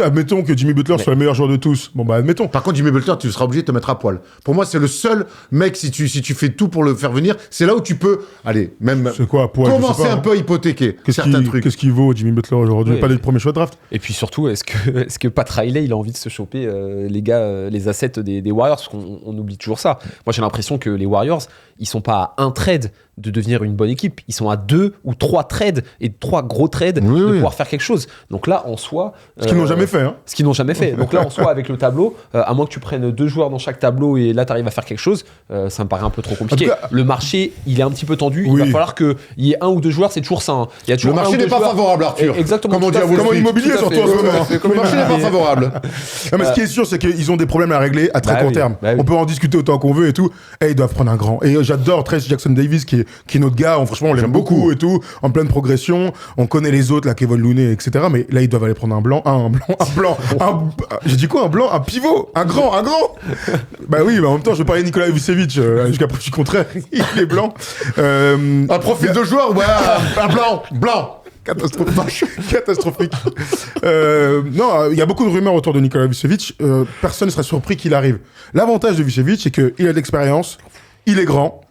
Speaker 2: Admettons que Jimmy Butler soit le meilleur joueur de tous. Bon, bah, admettons.
Speaker 1: Par contre, Jimmy Butler, tu seras obligé de te mettre à poil. Pour moi, c'est le seul mec, si tu fais tout pour le faire venir, c'est là où tu peux, allez, même
Speaker 2: C'est quoi, à poil, je sais
Speaker 1: commencer
Speaker 2: pas,
Speaker 1: un
Speaker 2: hein.
Speaker 1: peu à hypothéquer certains trucs.
Speaker 2: Qu'est-ce qu'il vaut, Jimmy Butler, aujourd'hui?
Speaker 3: Oui.
Speaker 2: Pas les premiers choix de draft.
Speaker 3: Et puis surtout, est-ce que Pat Riley, il a envie de se choper les gars, les assets des Warriors? Parce qu'on oublie toujours ça. Moi, j'ai l'impression que les Warriors, ils sont pas à un trade de devenir une bonne équipe. Ils sont à 2 ou 3 trades et 3 gros trades
Speaker 1: Oui,
Speaker 3: de
Speaker 1: oui.
Speaker 3: pouvoir faire quelque chose. Donc là, en soi...
Speaker 2: Ce qu'ils n'ont jamais fait, hein.
Speaker 3: Ce qu'ils n'ont jamais fait. Donc là, en soi, avec le tableau, à moins que tu prennes 2 joueurs dans chaque tableau et là, tu arrives à faire quelque chose, ça me paraît un peu trop compliqué.
Speaker 2: En tout cas,
Speaker 3: le marché, il est un petit peu tendu.
Speaker 2: Oui.
Speaker 3: Il va falloir qu'il y ait 1 ou 2 joueurs, c'est toujours ça. Hein. Il y a
Speaker 1: Le
Speaker 3: toujours
Speaker 1: marché
Speaker 3: un ou
Speaker 1: n'est
Speaker 3: deux
Speaker 1: pas
Speaker 3: joueurs.
Speaker 1: favorable, Arthur.
Speaker 3: Exactement.
Speaker 1: Comme on
Speaker 3: tout
Speaker 1: dit
Speaker 3: à
Speaker 1: à
Speaker 3: fait.
Speaker 1: Wall
Speaker 2: Comment
Speaker 1: Street.
Speaker 2: immobilier,
Speaker 3: Tout à
Speaker 2: surtout
Speaker 3: fait.
Speaker 2: en ce moment.
Speaker 1: Le marché n'est pas favorable.
Speaker 2: Non, mais ce qui est sûr, c'est qu'ils ont des problèmes à régler à très
Speaker 3: Bah
Speaker 2: court
Speaker 3: oui,
Speaker 2: terme.
Speaker 3: bah oui.
Speaker 2: On peut en discuter autant qu'on veut et tout. Et ils doivent prendre un grand. Et j'adore Trace Jackson Davis, qui est notre gars. Franchement, on l'aime
Speaker 1: J'aime
Speaker 2: beaucoup
Speaker 1: beaucoup.
Speaker 2: et tout. En pleine progression. On connaît les autres, là, Kevin Looney, etc. Mais là, ils doivent aller prendre un blanc. J'ai dit quoi? Un blanc? Un pivot? Un grand? Bah oui, mais en même temps, je veux parler de Nikola Vucevic. Jusqu'à preuve du contraire, il est blanc.
Speaker 1: Un profil de joueur, ouais, un blanc.
Speaker 2: Catastrophique. Non, il y a beaucoup de rumeurs autour de Nikola Vucevic. Personne ne serait surpris qu'il arrive. L'avantage de Vucevic, c'est qu'il a de l'expérience, il est grand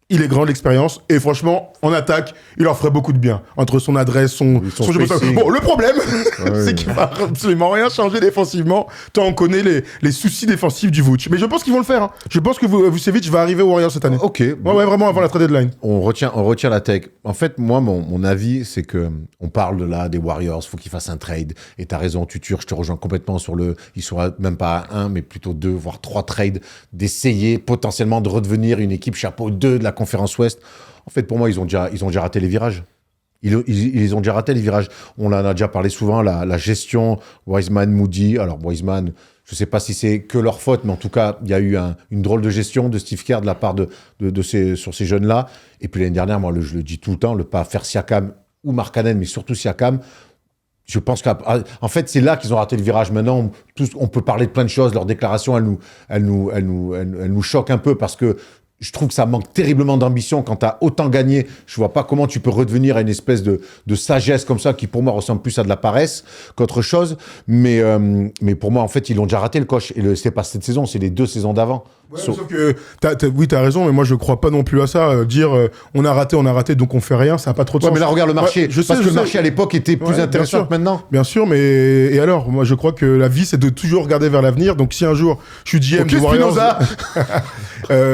Speaker 2: de l'expérience, et franchement, en attaque, il leur ferait beaucoup de bien. Entre son adresse, son jeu de
Speaker 1: spacing.
Speaker 2: Bon, le problème,
Speaker 1: Ouais.
Speaker 2: c'est qu'il va absolument rien changer défensivement, tant on connaît les soucis défensifs du Vooch. Mais je pense qu'ils vont le faire. Hein. Je pense que Vucevic va arriver aux Warriors cette année.
Speaker 1: Ok.
Speaker 2: Ouais, vraiment avant la trade deadline.
Speaker 1: On retient la tech. En fait, moi, mon avis, c'est que on parle là des Warriors, faut qu'ils fassent un trade. Et t'as raison, Tutur, je te rejoins complètement sur ils seront même pas à 1, mais plutôt 2, voire 3 trades, d'essayer potentiellement de redevenir une équipe chapeau 2 de la conférence Ouest. En fait, pour moi, ils ont déjà raté les virages. Ils ont déjà raté les virages. On en a déjà parlé souvent, la gestion Wiseman, Moody. Alors, Wiseman, je ne sais pas si c'est que leur faute, mais en tout cas, il y a eu une drôle de gestion de Steve Kerr de la part sur ces jeunes-là. Et puis l'année dernière, moi, je le dis tout le temps, le pas faire Siakam ou Markkanen, mais surtout Siakam. Je pense qu'en fait, c'est là qu'ils ont raté le virage. Maintenant, on peut parler de plein de choses. Leur déclaration, elle nous choque un peu parce que je trouve que ça manque terriblement d'ambition quand tu as autant gagné. Je vois pas comment tu peux redevenir à une espèce de sagesse comme ça qui, pour moi, ressemble plus à de la paresse qu'autre chose. Mais pour moi, en fait, ils l'ont déjà raté le coche. Et c'est pas cette saison, c'est les 2 saisons d'avant.
Speaker 2: Ouais, sauf que oui, t'as raison, mais moi je crois pas non plus à ça. Dire on a raté, donc on fait rien, ça a pas trop de
Speaker 1: Ouais,
Speaker 2: sens.
Speaker 1: mais là, regarde le marché.
Speaker 2: Ouais, je sais,
Speaker 1: le marché à l'époque était plus
Speaker 2: Ouais,
Speaker 1: intéressant que maintenant.
Speaker 2: Bien sûr, mais et alors, moi je crois que la vie c'est de toujours regarder vers l'avenir. Donc si un jour je suis GM
Speaker 1: Ok,
Speaker 2: du Warriors,
Speaker 1: Spinoza.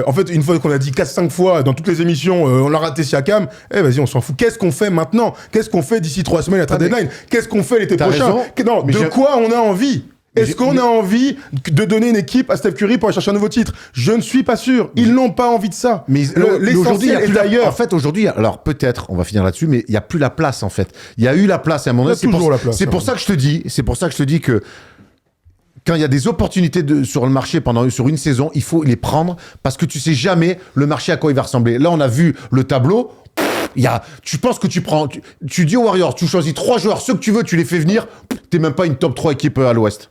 Speaker 2: en fait, une fois qu'on a dit 4-5 fois dans toutes les émissions, on a raté Siakam, vas-y, on s'en fout. Qu'est-ce qu'on fait maintenant? Qu'est-ce qu'on fait d'ici 3 semaines à la trade deadline? Qu'est-ce qu'on fait l'été
Speaker 1: T'as
Speaker 2: prochain?
Speaker 1: raison,
Speaker 2: Non,
Speaker 1: mais
Speaker 2: de quoi on a envie? Est-ce qu'on a envie de donner une équipe à Steph Curry pour aller chercher un nouveau titre? Je ne suis pas sûr. Ils n'ont pas envie de ça.
Speaker 1: Mais aujourd'hui, il y a
Speaker 2: l'essentiel
Speaker 1: plus
Speaker 2: est ailleurs.
Speaker 1: En fait, aujourd'hui, alors peut-être, on va finir là-dessus, mais il n'y a plus la place, en fait. Il y a eu la place à un moment donné.
Speaker 2: Il y a toujours la place,
Speaker 1: C'est pour ça que je te dis que quand il y a des opportunités sur le marché sur une saison, il faut les prendre parce que tu sais jamais le marché à quoi il va ressembler. Là, on a vu le tableau. Tu penses que tu dis aux Warriors, tu choisis 3 joueurs, ceux que tu veux, tu les fais venir. T'es même pas une top 3 équipe à l'Ouest.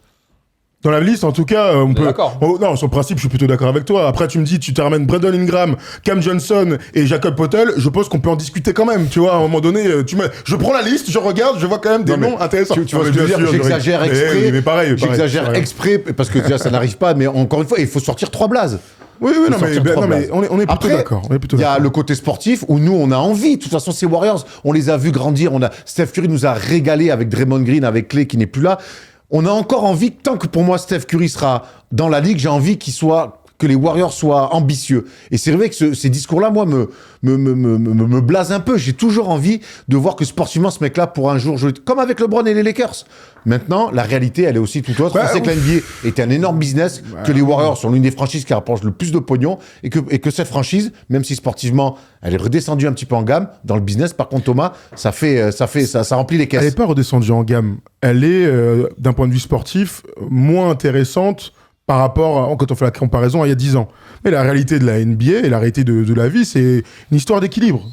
Speaker 2: Dans la liste, en tout cas, on peut.
Speaker 3: D'accord.
Speaker 2: Non, sur le principe, je suis plutôt d'accord avec toi. Après, tu me dis, tu te ramènes Brandon Ingram, Cam Johnson et Jacob Poeltl. Je pense qu'on peut en discuter quand même. Tu vois, à un moment donné, je prends la liste, je regarde, je vois quand même des noms intéressants.
Speaker 1: Tu vois ce que je veux dire? J'exagère exprès.
Speaker 2: Mais pareil.
Speaker 1: J'exagère exprès parce que déjà, ça n'arrive pas. Mais encore une fois, il faut sortir 3 blazes.
Speaker 2: Oui, non, mais on est plutôt d'accord.
Speaker 1: Il y a le côté sportif où nous, on a envie. De toute façon, ces Warriors, on les a vus grandir. Steph Curry nous a régalé avec Draymond Green, avec Klay qui n'est plus là. On a encore envie, tant que pour moi Steph Curry sera dans la ligue, j'ai envie que les Warriors soient ambitieux. Et c'est vrai que ces discours-là, moi, me blasent un peu. J'ai toujours envie de voir que sportivement, ce mec-là pourra un jour jouer, comme avec LeBron et les Lakers. Maintenant, la réalité, elle est aussi tout autre. On sait que la NBA est un énorme business, que les Warriors sont l'une des franchises qui rapproche le plus de pognon, et que cette franchise, même si sportivement, elle est redescendue un petit peu en gamme, dans le business, par contre, Thomas, ça remplit les caisses.
Speaker 2: Elle n'est pas redescendue en gamme. Elle est, d'un point de vue sportif, moins intéressante par rapport quand on fait la comparaison à il y a 10 ans. Mais la réalité de la NBA et la réalité de la vie, c'est une histoire d'équilibre.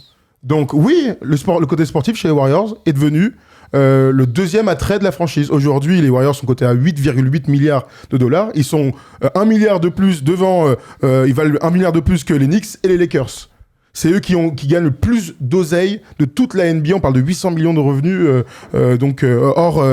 Speaker 2: Donc oui, le côté sportif chez les Warriors est devenu le deuxième attrait de la franchise. Aujourd'hui, les Warriors sont cotés à 8,8 milliards de dollars. Ils sont 1 milliard de plus devant, ils valent 1 milliard de plus que les Knicks et les Lakers. C'est eux qui gagnent le plus d'oseille de toute la NBA. On parle de 800 millions de revenus, hors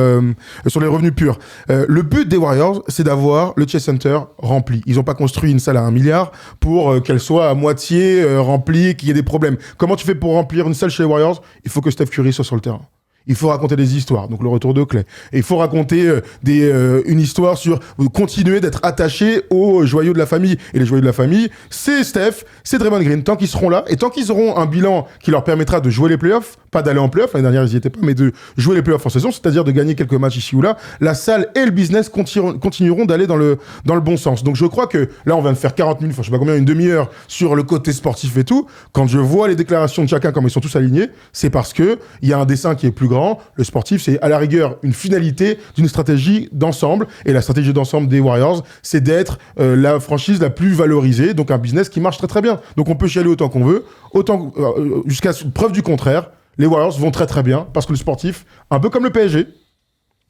Speaker 2: sur les revenus purs. Le but des Warriors, c'est d'avoir le Chase Center rempli. Ils n'ont pas construit une salle à 1 milliard pour qu'elle soit à moitié remplie et qu'il y ait des problèmes. Comment tu fais pour remplir une salle chez les Warriors? Il faut que Steph Curry soit sur le terrain. Il faut raconter des histoires, donc le retour de Klay. Et il faut raconter une histoire sur continuer d'être attaché aux joyaux de la famille. Et les joyaux de la famille, c'est Steph, c'est Draymond Green. Tant qu'ils seront là, et tant qu'ils auront un bilan qui leur permettra de jouer les playoffs, pas d'aller en playoffs, l'année dernière ils n'y étaient pas, mais de jouer les playoffs en saison, c'est-à-dire de gagner quelques matchs ici ou là, la salle et le business continueront d'aller dans le bon sens. Donc je crois que là on vient de faire 40 minutes, enfin je sais pas combien, une demi-heure sur le côté sportif et tout. Quand je vois les déclarations de chacun, comme ils sont tous alignés, c'est parce que il y a un dessin qui est plus grand. Le sportif, c'est à la rigueur une finalité d'une stratégie d'ensemble. Et la stratégie d'ensemble des Warriors, c'est d'être la franchise la plus valorisée, donc un business qui marche très très bien. Donc on peut chialer autant qu'on veut, jusqu'à preuve du contraire, les Warriors vont très très bien parce que le sportif, un peu comme le PSG,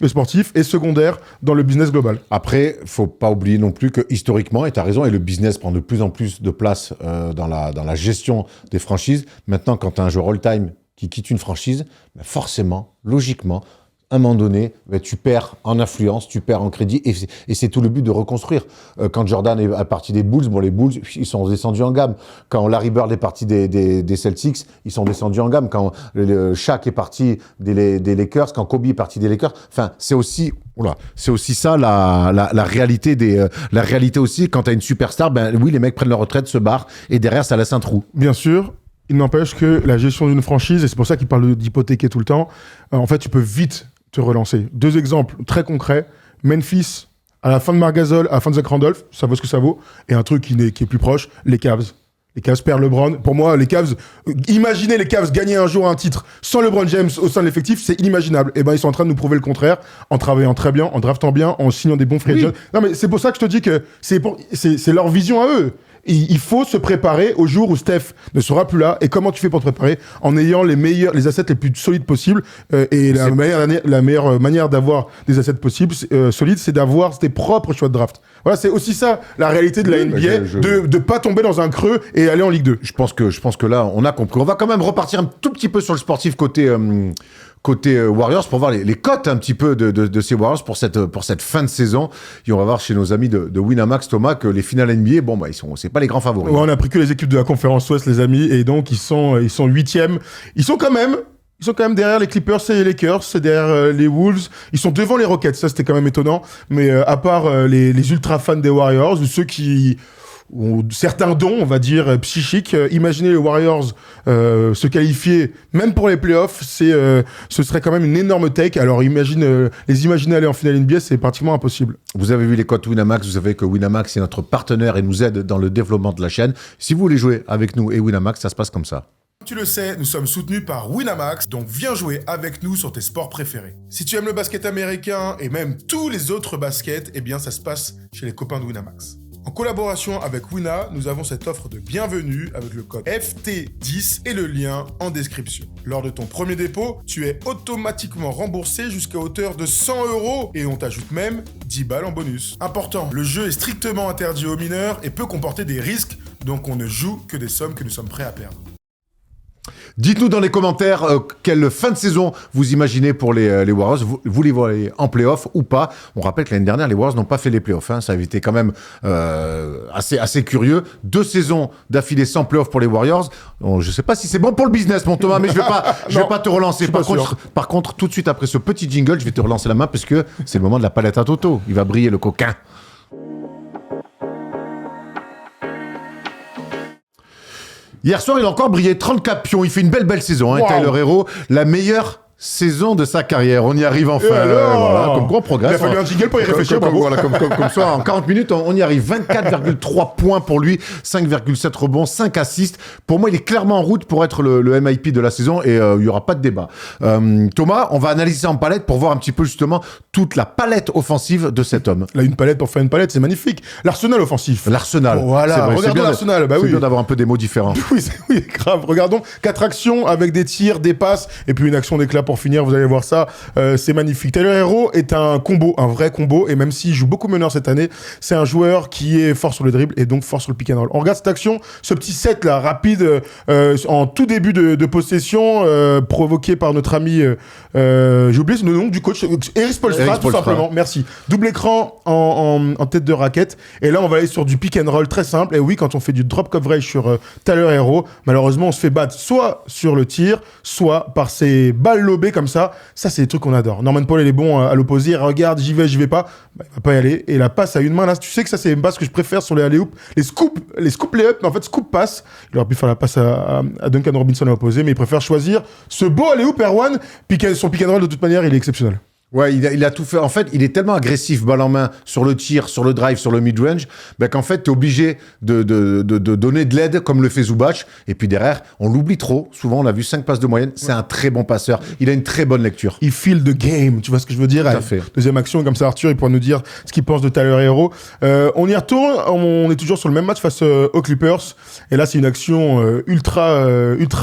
Speaker 2: le sportif est secondaire dans le business global.
Speaker 1: Après, faut pas oublier non plus que historiquement, et tu as raison, et le business prend de plus en plus de place dans la gestion des franchises. Maintenant, quand tu as un joueur all-time qui quitte une franchise, ben forcément, logiquement, à un moment donné, ben tu perds en influence, tu perds en crédit, et c'est tout le but de reconstruire. Quand Jordan est parti des Bulls, les Bulls, ils sont descendus en gamme. Quand Larry Bird est parti des Celtics, ils sont descendus en gamme. Quand Shaq est parti des Lakers, quand Kobe est parti des Lakers, enfin, c'est aussi ça la réalité la réalité aussi. Quand tu as une superstar, ben oui, les mecs prennent leur retraite, se barrent, et derrière, ça laisse un trou.
Speaker 2: Bien sûr. Il n'empêche que la gestion d'une franchise, et c'est pour ça qu'il parle d'hypothéquer tout le temps, en fait, tu peux vite te relancer. 2 exemples très concrets. Memphis, à la fin de Marc Gasol, à la fin de Zach Randolph, ça vaut ce que ça vaut. Et un truc qui est plus proche, les Cavs. Les Cavs perdent LeBron. Pour moi, les Cavs, imaginez les Cavs gagner un jour un titre sans LeBron James au sein de l'effectif, c'est inimaginable. Et ben, ils sont en train de nous prouver le contraire, en travaillant très bien, en draftant bien, en signant des bons free agents. Non, mais c'est pour ça que je te dis que c'est leur vision à eux. Il faut se préparer au jour où Steph ne sera plus là. Et comment tu fais pour te préparer? En ayant les assets les plus solides possibles. Et la meilleure manière d'avoir des assets possibles, solides, c'est d'avoir tes propres choix de draft. Voilà, c'est aussi ça, la réalité de la NBA, de pas tomber dans un creux et aller en Ligue 2.
Speaker 1: Je pense que là, on a compris. On va quand même repartir un tout petit peu sur le sportif côté Warriors pour voir les cotes un petit peu de ces Warriors pour cette fin de saison. Et on va voir chez nos amis de Winamax, Thomas, que les finales NBA, bon, bah, c'est pas les grands favoris.
Speaker 2: Ouais, on a pris que les équipes de la conférence Ouest, les amis, et donc ils sont 8e. Ils sont quand même derrière les Clippers et les Lakers, c'est derrière les Wolves. Ils sont devant les Rockets, ça c'était quand même étonnant. Mais à part les ultra fans des Warriors, ou ceux qui ont certains dons, on va dire, psychiques, imaginez les Warriors se qualifier, même pour les playoffs, ce serait quand même une énorme take. Alors les imaginer aller en finale NBA, c'est pratiquement impossible.
Speaker 1: Vous avez vu les cotes Winamax, vous savez que Winamax est notre partenaire et nous aide dans le développement de la chaîne. Si vous voulez jouer avec nous et Winamax, ça se passe comme ça.
Speaker 2: Tu le sais, nous sommes soutenus par Winamax, donc viens jouer avec nous sur tes sports préférés. Si tu aimes le basket américain et même tous les autres baskets, eh bien ça se passe chez les copains de Winamax. En collaboration avec Wina, nous avons cette offre de bienvenue avec le code FT10 et le lien en description. Lors de ton premier dépôt, tu es automatiquement remboursé jusqu'à hauteur de 100 € et on t'ajoute même 10 balles en bonus. Important, le jeu est strictement interdit aux mineurs et peut comporter des risques, donc on ne joue que des sommes que nous sommes prêts à perdre.
Speaker 1: Dites-nous dans les commentaires quelle fin de saison vous imaginez pour les Warriors. Vous les voyez en play-off ou pas. On rappelle que l'année dernière, les Warriors n'ont pas fait les play-offs. Ça avait été quand même assez curieux. 2 saisons d'affilée sans play-off pour les Warriors. Bon, je ne sais pas si c'est bon pour le business, mon Thomas, mais je ne vais pas te relancer. Par contre, tout de suite après ce petit jingle, je vais te relancer la main parce que c'est le moment de la palette à Toto. Il va briller le coquin. Hier soir, il a encore brillé 34 pions. Il fait une belle saison. Wow. Tyler Herro, la meilleure saison de sa carrière. On y arrive enfin. Voilà, comme quoi on progresse.
Speaker 2: Il a fallu un jingle pour y réfléchir.
Speaker 1: Comme ça, en 40 minutes, on y arrive. 24,3 points pour lui, 5,7 rebonds, 5 assists. Pour moi, il est clairement en route pour être le MIP de la saison et il n'y aura pas de débat. Thomas, on va analyser ça en palette pour voir un petit peu justement toute la palette offensive de cet homme.
Speaker 2: Là, une palette pour faire une palette, c'est magnifique. L'arsenal offensif.
Speaker 1: L'arsenal.
Speaker 2: Voilà, regardons l'arsenal.
Speaker 1: C'est bien d'avoir un peu des mots différents.
Speaker 2: Oui, grave. Regardons 4 actions avec des tirs, des passes et puis une action d'éclat pour finir. Vous allez voir ça. C'est magnifique. Tyler Herro est un vrai combo. Et même s'il joue beaucoup meneur cette année, c'est un joueur qui est fort sur le dribble et donc fort sur le pick and roll. On regarde cette action, ce petit set là, rapide, en tout début de possession, provoqué par notre ami, j'ai oublié le nom du coach, Eris Spoelstra, tout simplement. Merci. Double écran en tête de raquette. Et là, on va aller sur du pick and roll très simple. Et oui, quand on fait du drop coverage sur Tyler Herro, malheureusement, on se fait battre soit sur le tir, soit par ses balles lobées comme ça. Ça, c'est des trucs qu'on adore. Norman Paul, il est bon à l'opposé. Il regarde, j'y vais pas. Bah, il va pas y aller. Et la passe à une main, là, tu sais que ça, c'est une passe que je préfère sur les alley-oop. Les scoop lay-up, mais en fait, scoop passe. Il aurait pu faire la passe à Duncan Robinson à l'opposé, mais il préfère choisir ce beau alley-oop, Erwan. Son pick and roll, de toute manière, il est exceptionnel.
Speaker 1: Ouais, il a tout fait. En fait, il est tellement agressif, balle en main, sur le tir, sur le drive, sur le mid-range, qu'en fait, t'es obligé de donner de l'aide, comme le fait Zubac. Et puis derrière, on l'oublie trop. Souvent, on a vu 5 passes de moyenne. C'est un très bon passeur. Il a une très bonne lecture.
Speaker 2: Il feel the game. Tu vois ce que je veux dire?
Speaker 1: Tout à fait.
Speaker 2: Deuxième action, comme ça, Arthur, il pourra nous dire ce qu'il pense de Tyler Herro. On y retourne. On est toujours sur le même match face aux Clippers. Et là, c'est une action ultra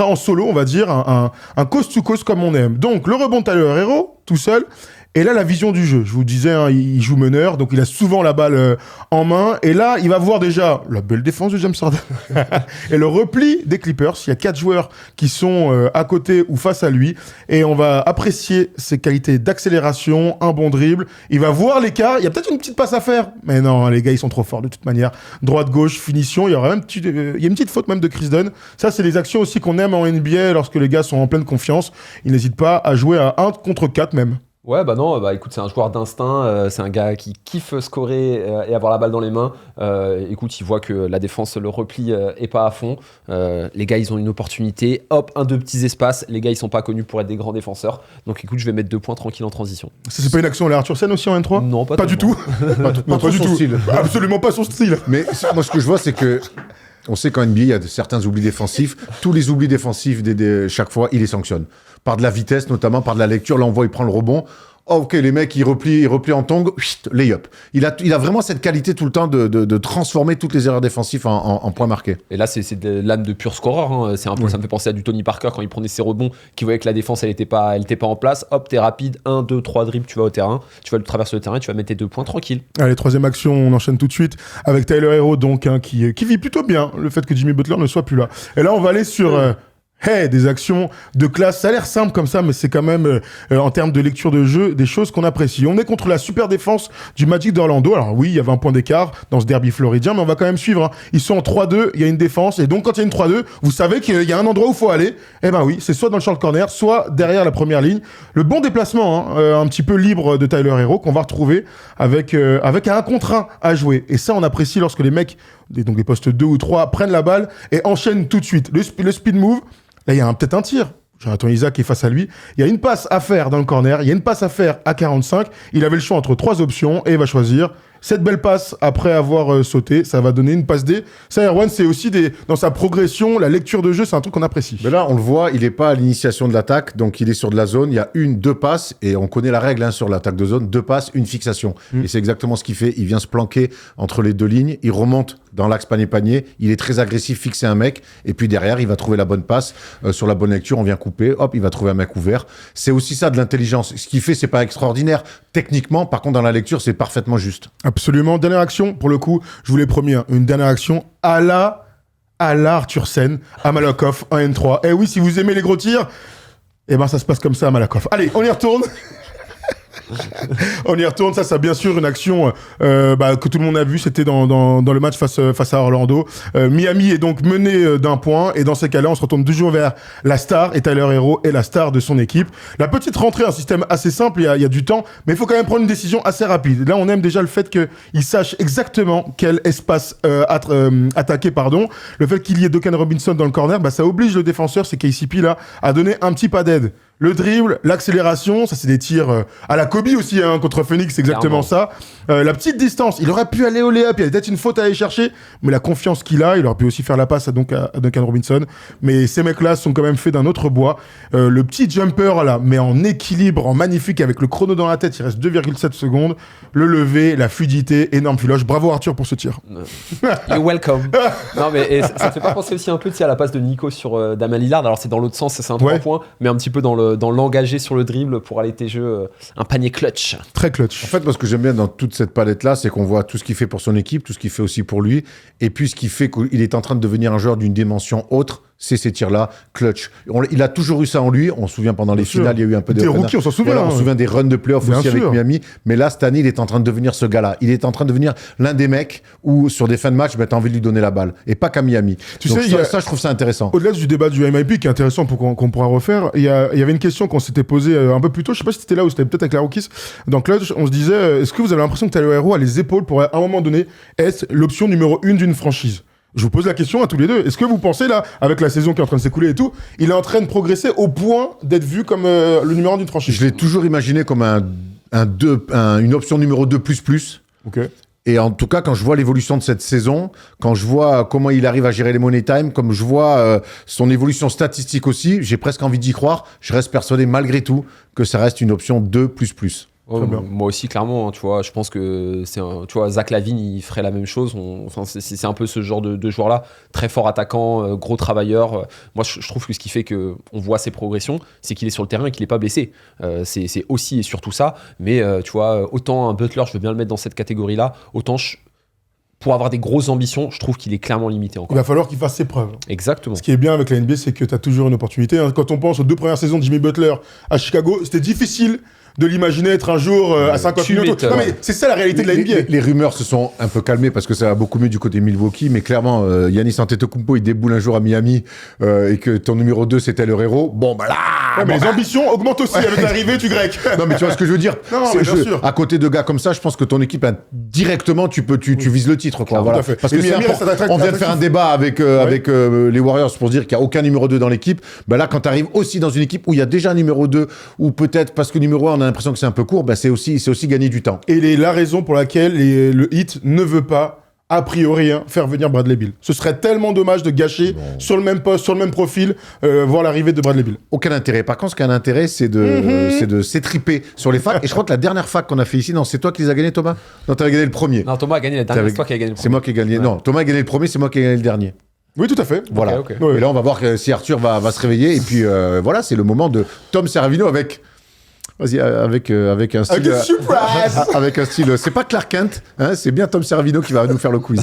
Speaker 2: en solo, on va dire. Un coast-to-coast comme on aime. Donc, le rebond de Tyler Herro, tout seul. Et là, la vision du jeu. Je vous disais, il joue meneur, donc il a souvent la balle en main. Et là, il va voir déjà la belle défense de James Harden et le repli des Clippers. Il y a 4 joueurs qui sont à côté ou face à lui. Et on va apprécier ses qualités d'accélération, un bon dribble. Il va voir l'écart. Il y a peut-être une petite passe à faire. Mais non, les gars, ils sont trop forts de toute manière. Droite-gauche, finition. Il y aura même il y a une petite faute même de Chris Dunn. Ça, c'est les actions aussi qu'on aime en NBA lorsque les gars sont en pleine confiance. Ils n'hésitent pas à jouer à 1 contre 4 même.
Speaker 3: Ouais, bah non, écoute, c'est un joueur d'instinct, c'est un gars qui kiffe scorer et avoir la balle dans les mains. Écoute, il voit que la défense, le repli est pas à fond. Les gars, ils ont une opportunité. Hop, 1-2 petits espaces. Les gars, ils sont pas connus pour être des grands défenseurs. Donc écoute, je vais mettre 2 points tranquille en transition.
Speaker 2: C'est pas une action à la Arthur Sen aussi en N3 ?
Speaker 3: Non, pas
Speaker 2: du tout. Pas du tout.
Speaker 1: Style.
Speaker 2: Absolument pas son style.
Speaker 1: Mais moi, ce que je vois, c'est que on sait qu'en NBA, il y a certains oublis défensifs. Tous les oublis défensifs, chaque fois, il les sanctionne. Par de la vitesse, notamment, par de la lecture. Là, on voit, il prend le rebond. Oh, ok, les mecs, ils replient en tongue, lay-up. Il a vraiment cette qualité tout le temps de transformer toutes les erreurs défensives en points marqués.
Speaker 3: Et là, c'est de l'âme de pur scoreur. Hein. C'est un peu, ça me fait penser à du Tony Parker quand il prenait ses rebonds, qui voyait que la défense, elle était pas en place. Hop, t'es rapide, 1, 2, 3 dribbles, tu vas au terrain, tu vas traverser le terrain, tu vas mettre tes 2 points tranquille.
Speaker 2: Allez, troisième action, on enchaîne tout de suite avec Tyler Herro, donc, qui vit plutôt bien le fait que Jimmy Butler ne soit plus là. Et là, on va aller sur... des actions de classe. Ça a l'air simple comme ça, mais c'est quand même, en termes de lecture de jeu, des choses qu'on apprécie. On est contre la super défense du Magic d'Orlando. Alors oui, il y avait un point d'écart dans ce derby floridien, mais on va quand même suivre. Hein. Ils sont en 3-2, il y a une défense, et donc quand il y a une 3-2, vous savez qu'il y a un endroit où il faut aller. Eh ben oui, c'est soit dans le short corner, soit derrière la première ligne. Le bon déplacement, un petit peu libre de Tyler Herro, qu'on va retrouver avec un 1 contre 1 à jouer. Et ça, on apprécie lorsque les mecs, donc les postes 2 ou 3, prennent la balle et enchaînent tout de suite. Le speed move, là, il y a peut-être un tir. Jonathan Isaac est face à lui. Il y a une passe à faire dans le corner. Il y a une passe à faire à 45. Il avait le choix entre 3 options et il va choisir cette belle passe après avoir sauté, ça va donner une passe D. Ça, Erwan, c'est aussi dans sa progression, la lecture de jeu, c'est un truc qu'on apprécie.
Speaker 1: Mais là, on le voit, il n'est pas à l'initiation de l'attaque, donc il est sur de la zone. Il y a 2 passes, et on connaît la règle sur l'attaque de zone, 2 passes, 1 fixation. Et c'est exactement ce qu'il fait. Il vient se planquer entre les 2 lignes, il remonte dans l'axe panier-panier, il est très agressif, fixer un mec, et puis derrière, il va trouver la bonne passe. Sur la bonne lecture, on vient couper, hop, il va trouver un mec ouvert. C'est aussi ça de l'intelligence. Ce qu'il fait, c'est pas extraordinaire techniquement, par contre, dans la lecture, c'est parfaitement juste.
Speaker 2: Absolument. Dernière action, pour le coup, je vous l'ai promis, une dernière action à la Arthur Sen, à Malakoff, en N3. Et oui, si vous aimez les gros tirs, eh ben ça se passe comme ça à Malakoff. Allez, on y retourne. On y retourne, ça bien sûr une action que tout le monde a vu, c'était dans le match face à Orlando. Miami est donc mené d'un point, et dans ces cas-là, on se retourne toujours vers la star, et Tyler Hero est la star de son équipe. La petite rentrée, un système assez simple, il y a du temps, mais il faut quand même prendre une décision assez rapide. Là, on aime déjà le fait qu'il sache exactement quel espace attaquer, Le fait qu'il y ait Duncan Robinson dans le corner, ça oblige le défenseur, c'est KCP là, à donner un petit pas d'aide. Le dribble, l'accélération, ça c'est des tirs à la Kobe aussi, contre Phoenix, c'est exactement ça. La petite distance, il aurait pu aller au layup, il y a peut-être une faute à aller chercher, mais la confiance qu'il a, il aurait pu aussi faire la passe à Duncan Robinson. Mais ces mecs-là sont quand même faits d'un autre bois. Le petit jumper là, mais en équilibre, en magnifique, avec le chrono dans la tête, il reste 2,7 secondes. Le lever, la fluidité, énorme filoche. Bravo Arthur pour ce tir.
Speaker 3: You're welcome. Non mais ça fait pas penser aussi un peu à la passe de Nico sur Damian Lillard. Alors c'est dans l'autre sens, c'est un 3 points, mais un petit peu dans l'engagé sur le dribble pour aller tes jeux, un panier clutch.
Speaker 2: Très clutch.
Speaker 1: En fait, moi, ce que j'aime bien dans toute cette palette-là, c'est qu'on voit tout ce qu'il fait pour son équipe, tout ce qu'il fait aussi pour lui, et puis ce qui fait qu'il est en train de devenir un joueur d'une dimension autre, c'est ces tirs-là, clutch. Il a toujours eu ça en lui. On se souvient pendant les finales, il y a eu un peu
Speaker 2: des rookies, on s'en souvient.
Speaker 1: On se souvient des runs de playoffs aussi avec Miami. Mais là, cette année, il est en train de devenir ce gars-là. Il est en train de devenir l'un des mecs où, sur des fins de match, t'as envie de lui donner la balle. Et pas qu'à Miami. Donc ça, je trouve ça intéressant.
Speaker 2: Au-delà du débat du MIP, qui est intéressant pour qu'on pourra refaire, il y avait une question qu'on s'était posée un peu plus tôt. Je sais pas si c'était là ou c'était peut-être avec la Rookies. Dans Clutch, on se disait, est-ce que vous avez l'impression que Tyler Hero a les épaules pour, à un moment donné, être l'option numéro 1 d'une franchise? Je vous pose la question à tous les deux. Est-ce que vous pensez, là, avec la saison qui est en train de s'écouler et tout, il est en train de progresser au point d'être vu comme le numéro 1 d'une franchise?
Speaker 1: Je l'ai toujours imaginé comme une option numéro 2++.
Speaker 2: Ok.
Speaker 1: Et en tout cas, quand je vois l'évolution de cette saison, quand je vois comment il arrive à gérer les money time, comme je vois son évolution statistique aussi, j'ai presque envie d'y croire. Je reste persuadé, malgré tout, que ça reste une option 2++.
Speaker 3: Moi aussi, clairement, tu vois, je pense que Zach LaVine, il ferait la même chose. C'est un peu ce genre de joueur-là, très fort attaquant, gros travailleur. Moi, je trouve que ce qui fait qu'on voit ses progressions, c'est qu'il est sur le terrain et qu'il n'est pas blessé. C'est aussi et surtout ça. Mais tu vois, autant un Butler, je veux bien le mettre dans cette catégorie-là, autant pour avoir des grosses ambitions, je trouve qu'il est clairement limité encore.
Speaker 2: Il va falloir qu'il fasse ses preuves.
Speaker 3: Exactement.
Speaker 2: Ce qui est bien avec la NBA, c'est que tu as toujours une opportunité. Quand on pense aux 2 premières saisons de Jimmy Butler à Chicago, c'était difficile de l'imaginer être un jour à 50 minutes. Non, mais c'est ça la réalité de la NBA.
Speaker 1: Les rumeurs se sont un peu calmées parce que ça va beaucoup mieux du côté de Milwaukee, mais clairement, Giannis Antetokounmpo, il déboule un jour à Miami et que ton numéro 2, c'était le héros. Bon, bah là...
Speaker 2: Ouais, mais les ambitions augmentent aussi avec l'arrivée du grec.
Speaker 1: Non, mais tu vois ce que je veux dire?
Speaker 2: Non, mais bien sûr.
Speaker 1: À côté de gars comme ça, je pense que ton équipe, directement, tu vises le titre. Quoi,
Speaker 2: voilà. Tout à fait.
Speaker 1: Parce que
Speaker 2: Miami,
Speaker 1: on vient de faire un débat avec les Warriors pour dire qu'il n'y a aucun numéro 2 dans l'équipe. Bah là, quand tu arrives aussi dans une équipe où il y a déjà un numéro 2, ou peut-être parce que numéro 1, on a l'impression que c'est un peu court, bah c'est aussi gagner du temps.
Speaker 2: Et la raison pour laquelle le Heat ne veut pas, a priori, faire venir Bradley Beal. Ce serait tellement dommage de gâcher sur le même poste, sur le même profil, voir l'arrivée de Bradley Beal.
Speaker 1: Aucun intérêt. Par contre, ce qui a un intérêt, c'est de s'étriper sur les facs. Et je crois que la dernière fac qu'on a fait ici, non, c'est toi qui les as gagnés, Thomas? Non, t'avais gagné le premier.
Speaker 3: Non, Thomas a gagné la dernière, c'est toi qui as gagné le premier.
Speaker 1: C'est moi qui ai gagné. Ouais. Non, Thomas a gagné le premier, c'est moi qui ai gagné le dernier.
Speaker 2: Oui, tout à fait.
Speaker 1: Voilà.
Speaker 3: Okay.
Speaker 1: Et là, on va voir si Arthur va se réveiller. Et puis, voilà, c'est le moment de Tom Serravino avec... Vas-y, avec un style... avec un style... C'est pas Clark Kent, hein, c'est bien Tom Serravino qui va nous faire le quiz.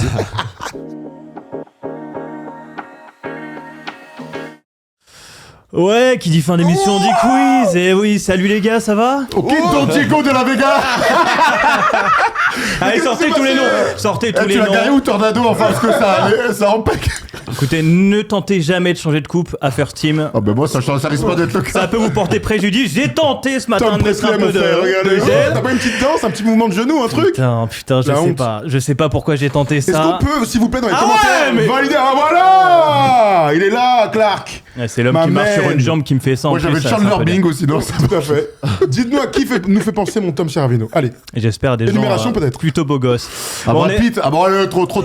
Speaker 4: Ouais, qui dit fin d'émission dit quiz. Et oui, salut les gars, ça va?
Speaker 2: Ok, Don Diego de la Vega.
Speaker 4: Allez, sortez tous les noms. Sortez tous les noms.
Speaker 2: Tu l'as gagné ou Tornado, enfin, parce que ça empêche.
Speaker 4: Écoutez, ne tentez jamais de changer de coupe à First Team.
Speaker 1: Oh ben moi, ça risque pas d'être le cas.
Speaker 4: Ça peut vous porter préjudice. J'ai tenté ce matin de mettre un peu de gel.
Speaker 2: T'as pas une petite danse, un petit mouvement de genou, un truc?
Speaker 4: Putain, je sais pas pourquoi j'ai tenté ça.
Speaker 2: Est-ce qu'on peut, s'il vous plaît, dans les
Speaker 4: Ah
Speaker 2: commentaires,
Speaker 4: ouais, mais...
Speaker 2: valider? Ah voilà! Il est là, Clark. Clark.
Speaker 4: Ouais, c'est l'homme
Speaker 2: Ma
Speaker 4: qui marche sur
Speaker 2: man.
Speaker 4: une jambe qui me fait ça. en
Speaker 1: Moi,
Speaker 4: plus,
Speaker 1: j'avais
Speaker 4: ça,
Speaker 1: Chandler
Speaker 4: ça peut
Speaker 1: Bing aussi, non
Speaker 2: Tout à fait. Dites-nous à qui nous fait penser mon Tom Servino. Allez,
Speaker 4: dire. J'espère des gens
Speaker 2: Énumération, peut-être.
Speaker 4: plutôt beaux gosses.
Speaker 1: Ah,
Speaker 4: Bon,
Speaker 1: Brad Pitt. Ah, bon, allez, trop.
Speaker 4: trop.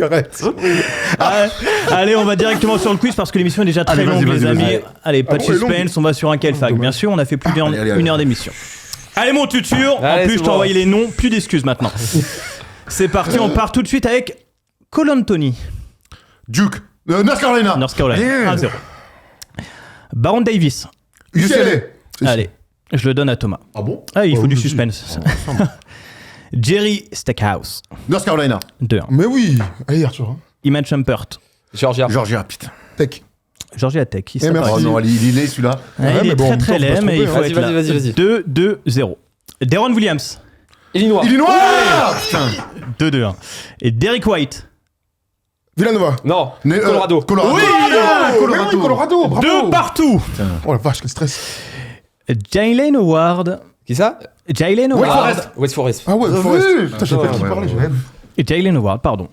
Speaker 2: arrête.
Speaker 4: Ah, allez, on va directement sur le quiz parce que l'émission est déjà très
Speaker 1: Allez, vas-y,
Speaker 4: longue, les
Speaker 1: vas-y,
Speaker 4: amis.
Speaker 1: vas-y.
Speaker 4: Allez, pas
Speaker 2: Ah
Speaker 4: de
Speaker 2: bon, elle est
Speaker 4: suspense, on va sur un Kelfag. Bien sûr, on a fait plus d'une
Speaker 1: allez.
Speaker 4: heure d'émission. Allez, mon tutur. En
Speaker 3: Allez,
Speaker 4: plus,
Speaker 3: c'est
Speaker 4: je t'ai
Speaker 3: bon.
Speaker 4: envoyé les noms, plus d'excuses maintenant. C'est parti, on part tout de suite avec Colantoni,
Speaker 1: Duke. North Carolina.
Speaker 4: North Carolina,
Speaker 1: Allez.
Speaker 4: 1-0. Baron Davis.
Speaker 1: UCLA.
Speaker 4: Allez, je le donne à Thomas.
Speaker 1: Ah bon
Speaker 4: Ah, il faut
Speaker 2: Oh,
Speaker 4: du
Speaker 2: vas-y.
Speaker 4: suspense. Jerry Stackhouse,
Speaker 1: North Carolina.
Speaker 4: 2-1.
Speaker 2: Mais oui. Allez, Arthur. hein.
Speaker 4: Iman Shumpert,
Speaker 3: Georgia.
Speaker 1: Georgia, putain.
Speaker 2: Tech.
Speaker 4: Georgia Tech. Il
Speaker 2: merci.
Speaker 1: Oh non, il est laid celui-là.
Speaker 4: il
Speaker 2: mais
Speaker 4: est
Speaker 2: bon, en
Speaker 4: très
Speaker 2: même temps,
Speaker 4: très
Speaker 2: faut pas
Speaker 4: laid,
Speaker 2: se
Speaker 4: mais il
Speaker 2: tromper,
Speaker 4: faut
Speaker 3: hein.
Speaker 4: être là.
Speaker 3: Vas-y.
Speaker 4: 2-2-0. Deron Williams,
Speaker 3: Illinois.
Speaker 1: Illinois Putain.
Speaker 4: 2-2-1. Et Derek White,
Speaker 2: Villanova.
Speaker 3: Non.
Speaker 1: Né-
Speaker 3: Colorado.
Speaker 1: Colorado.
Speaker 4: Oui,
Speaker 2: Mais oui, Colorado. Bravo.
Speaker 4: 2 partout.
Speaker 2: Oh la vache, quel stress.
Speaker 4: Jalen Howard.
Speaker 3: Qui ça?
Speaker 4: Jalen
Speaker 1: Wake
Speaker 4: Howard.
Speaker 1: Forest.
Speaker 3: West Forest.
Speaker 2: Ah ouais,
Speaker 1: T'as
Speaker 2: Forest.
Speaker 1: vu
Speaker 2: Putain, j'ai pas qui
Speaker 1: Ouais,
Speaker 2: parler,
Speaker 1: ouais,
Speaker 2: j'ai rien.
Speaker 4: Et Jalen Howard, pardon.